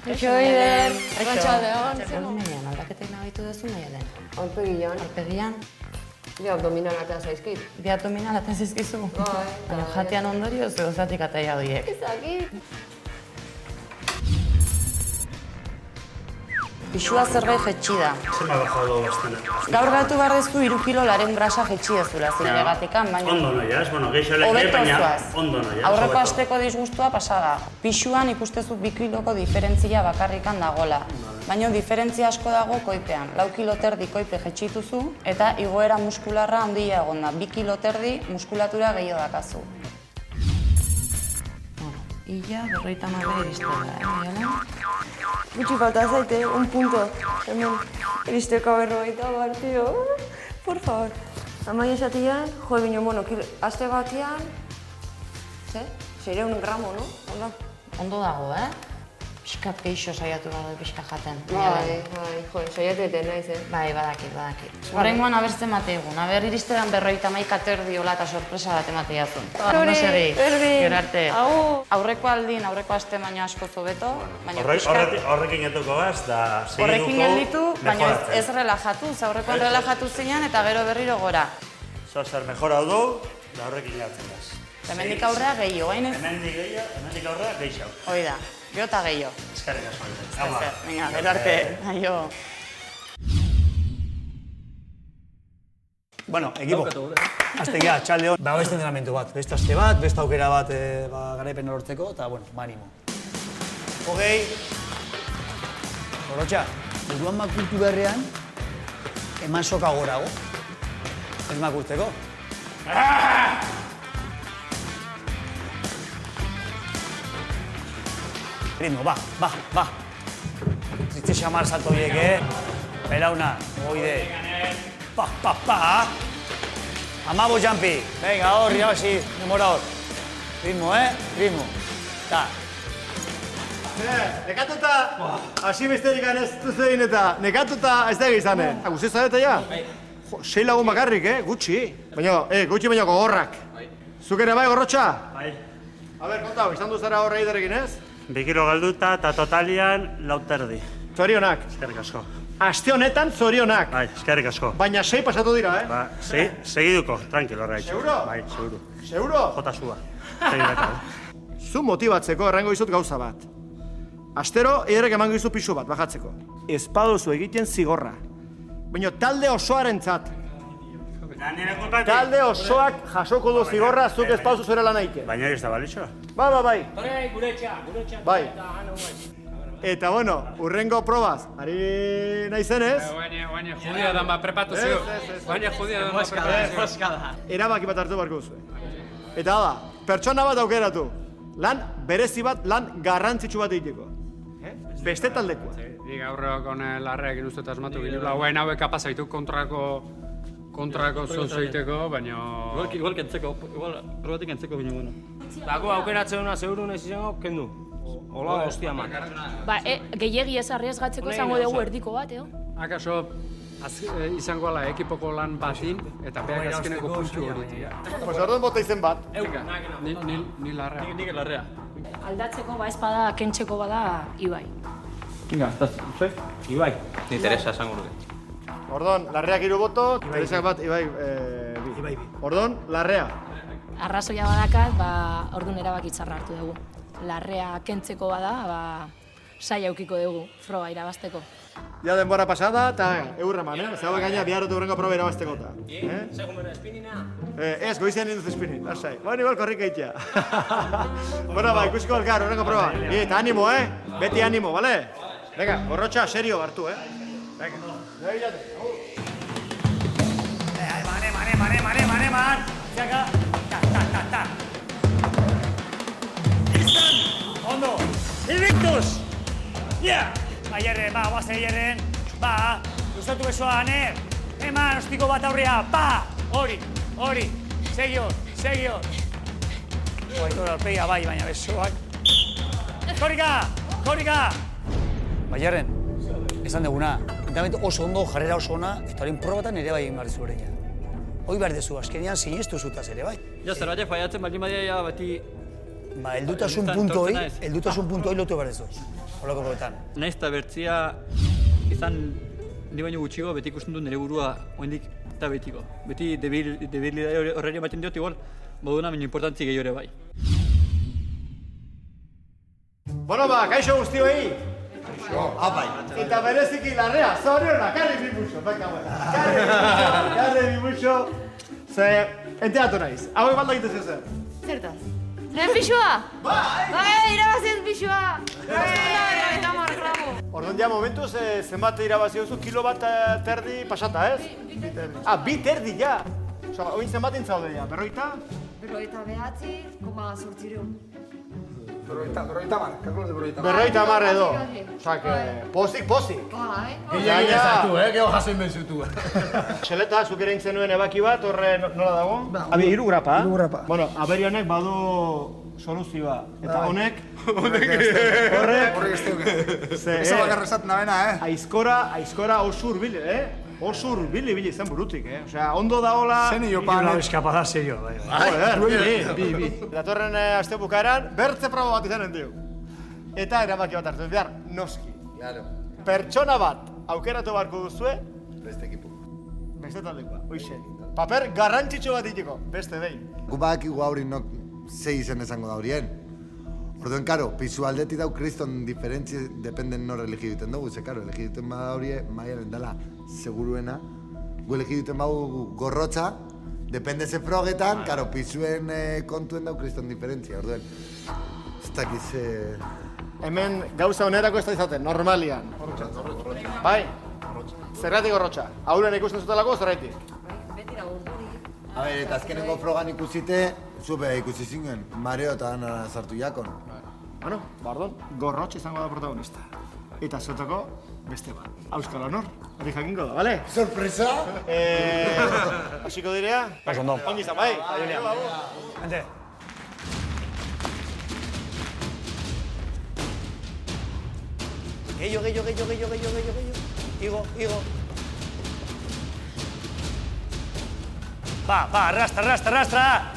Eixo, Eider. Arratxaldeon. Egunean, aldaketek nabitu duzu nahi den? Aurpegian. Aurpegian? Bi abdominalak eta zaizkit. Bi abdominalak eta zaizkizu? Bai. Baina jatean ondorio zeu zatik ataia horiek. Ezakit. Pixua zerbait jetxi da. Zema bajado bastante. Gaur gatu behar dezu 3 kilo laren grasa jetxi dezula zilegatikan, baina... Ondo noia, ez? Bueno, geixo leke, baina ondo noia. Aurreko asteko disgustua pasada. Pixuan ikustezu 2 kiloko diferentzia bakarrikan dagola. Baina diferentzia asko dago koipean. 4 kilo terdi koipe jetxituzu eta igoera muskularra handia egon da. 2 kilo terdi muskulatura gehiago dakazu. Illa, 50 iristela, Gutxi falta zaite, un punto. Hemen, iristeko 50 tío. Por favor. Amai esatian, jo, bino, bueno, aste batian... Ze? 600 gramo, no? Ondo? Ondo dago, Piskat geixo saiatu gara pixka jaten. Bai, jo, saiateten naiz, Bai, badakit. Horrengoan abertzen mategun, iristean 51 terdi hola eta sorpresa bat emate jazun. Ondo segi, gero arte. Aurreko aldin, aurreko aste baino asko zobeto, baina piskat... Horrekin etuko baz, da Horrekin gelditu, baina ez relajatu, aurrekoan relajatu zinean eta gero berriro gora. Zer mejora du, da horrekin jartzen baz. Hemendik aurrea gehiago, hain ez? Hemendik aurrea gehiago. Hoi da, gero eta gehiago. Eskerrik asko. Venga, gero arte, aio. Bueno, ekipo, azte gara, txalde hor, beste entrenamentu bat, beste aste bat, beste aukera bat garaipen lortzeko, eta, bueno, animo. Hogei, Gorotxa, buruan makurtu beharrean, eman soka gorago, ez makurtzeko. Ritmo, ba. Zitze xamar salto horiek, Belauna, oide. Pa. Amabo jampi. Venga, hor, irabazi, demora hor. Ritmo, ritmo. Ta. Nekatuta, hasi besterik ez duzu egin eta nekatuta ez da egizanen. Guzti zarete ja? 6 lagun bakarrik, gutxi. Gutxi baino gogorrak. Zuk ere bai, Gorrotxa? Bai. A ber, konta, izan duzara horre idarekin ez? 2 kilo galduta eta totalian 4 terdi. Zorionak. Eskerrik asko. Aste honetan zorionak. Bai, eskerrik asko. Baina 6 pasatu dira, Ba, segiduko, tranquilo horra Seguro? Bai, seguro. Seguro? Jota zua. Zu motibatzeko errango izut gauza bat. Astero, ederrek emango izu pisu bat, bajatzeko. Ez paduzu egiten zigorra. Baina talde osoarentzat. Talde osoak jasoko du zigorra, zuk ez pauzu zuera lan aike. Baina ez da balitxo? Bai. Gure etxea. Bai. Eta, bueno, urrengo probaz, ari nahi zenez? Baina judia dan bat prepatu zio. Baina judia dan bat prepatu zio. Erabaki bat hartu barko zuen. Eta da, pertsona bat aukeratu. Lan berezi bat, lan garrantzitsu bat egiteko. Beste taldekoa. Nik aurreko larreakin uste eta asmatu gilula. Hauen hauek kapaz haitu kontrako zonzo egiteko, baina... Igual kentzeko, probatik kentzeko bine bueno. Bako aukeratzen una seguru nahi izango, kendu. Hola, hostia man. Ba, gehiegi ez arriesgatzeko izango dugu erdiko bat, Akaso, izango ala ekipoko lan batin, eta beak azkeneko puntu hori. Pues orduan bota izen bat. Ni larrea. Nik larrea. Aldatzeko ba espada, kentzeko bada, Ibai. Venga, zue? Ibai. Ni Teresa esango nuke. Orduan, larreak 3 boto, Teresak bat, Ibai bi. Orduan, larrea. Arrazoia badakat, orduan erabakitzarra hartu dugu. Larrea kentzeko bada, saia aukiko dugu, froga irabazteko. Ja denbora pasada eta eurra eman, Zagau gaina biharrotu urrengo proba irabazteko eta. Segun bera, espinina? Ez, goizean induz espinin, lasai. Bueno, igual korrik eitea. Bueno, ikusiko elkar, urrengo proba. Eta animo, Beti animo, bale? Venga, Gorrotxa, serio hartu, Venga. Mane. Zaka, ta. Ondo, invictus! Ja! Jerren, guazen Jerren, luzatu besoa, eman, ostiko bat aurrea, hori, segior. Aitor alpeia bai, baina besoak. Korrika! Jerren, esan duguna, entrenamendu oso ondo, jarrera oso ona, eta horien probatan ere bai egin behar zu bereina. Hoi behar dezu, azkenean sinestu zutaz ere bai. Ja, zerbait faiatzen baldin badia beti... Heldutasun puntu hoi lotu behar dezu. Horako probetan. Naiz eta bertzia izan ni baino gutxigo, beti ikusten du nire burua oendik eta betiko. Beti debilidade horreri ematen diot igual, baduna baino importantzi gehiore bai. Bueno, kaixo guztioi! Apai! Eta bereziki larrea, zorionak, karri bimuxo, karri bimuxo. Ze, enteatu naiz, hau ebalda egiten zer. Zertaz? Lehen pixua? Bai, irabazien pixua! Orduan ja momentuz zenbat irabazi duzu, kilo bat terdi pasata, ez? 2 terdi ja! Oin zenbat intzaude ja, 50? 59,8. Berroita mar, kalkulo de berroita mar. Berroita mar edo. Osa, que pozik. Gehiagin ezatu, geho jasoin bezutu. Txeleta, zuk ere zenuen ebaki bat, horre nola dago? Abi, 3 grapa. 3 grapa. Bueno, aberi honek badu soluzioa. Eta honek... Horrek ez duke. Eza bakarra esaten da bena, Aizkora oso urbili, Oso urbili zen burutik, Osea, ondo daola... Zen iopan... Ila eskapada serio, bai. Bi. Datorren aste bukaeran, bertze proba bat izanen dio. Eta erabaki bat hartu behar, noski. Pertsona bat aukeratu barko duzue... Beste ekipu. Beste taldekoa, hoxe. Paper garrantzitsu bat itiko, beste behin. Gu badakigu hauri nok zei izen esango da horien. Orduen, karo, pizu aldeti dau kriston diferentzi dependen nor elegi duten dugu, ze, karo, elegi duten bada horie maialen dela seguruena. Gu elegi duten badu gorrotza, depende ze frogetan, karo, pizuen kontuen dau kriston diferentzia, orduen. Ez dakiz... Hemen gauza onerako ez da izaten, normalian. Bai? Zergatik gorrotxa? Hauren ikusten zutelako, zergatik? Beti da urduri. A ber, eta azkenengo frogan ikusite, zube ikusi zingen, mareo eta dana sartu jakon. Bueno, bardon, gorrotx izango da protagonista. Eta zutako, beste bat. Auskal honor, hori jakingo da, bale? Sorpresa! Hasiko direa? Bai, ondo. Ongi izan, bai? Hente. Gehiago. Igo. Va, arrastra!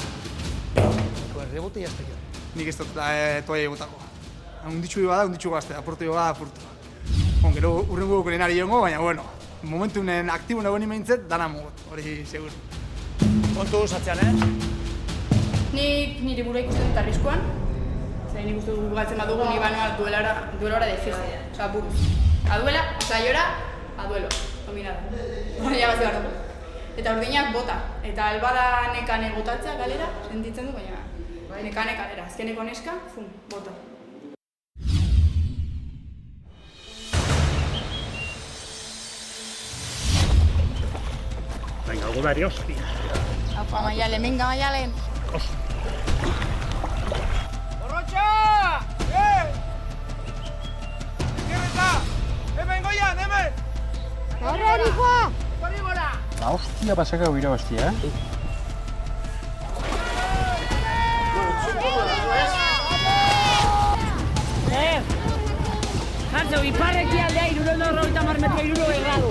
Rebote jaztek. Nik ez dut toaia egotako. Unditxu bada, unditxu gazte, aportu bada, aportu. Gero urrengo gukuren ari jongo, baina, bueno, momentunen aktibo nagoen imaintzet, dana mugot, hori segur. Kontu usatzean, Nik nire burua ikusten dut arriskuan. Nik uste dugu galtzen badugu, nik banoa duelora de fijo. Osa, buruz. A duela, zaiora, a duelo. Kombinada. Ja bat behar dugu. Eta urdinak bota. Eta albada nekane botatzea galera, sentitzen du, baina nekane kalera. Azkeneko neska, bota. Venga, Godari, hostia. Apa, Maialen, venga, Maialen. Borrotxa! Zierreta! Hemen goian, hemen! Horre, erikoa! Hori gora! La hostia pasaka huira bastia, Jartzo, iparreki aldea 390 metro 300 gradu.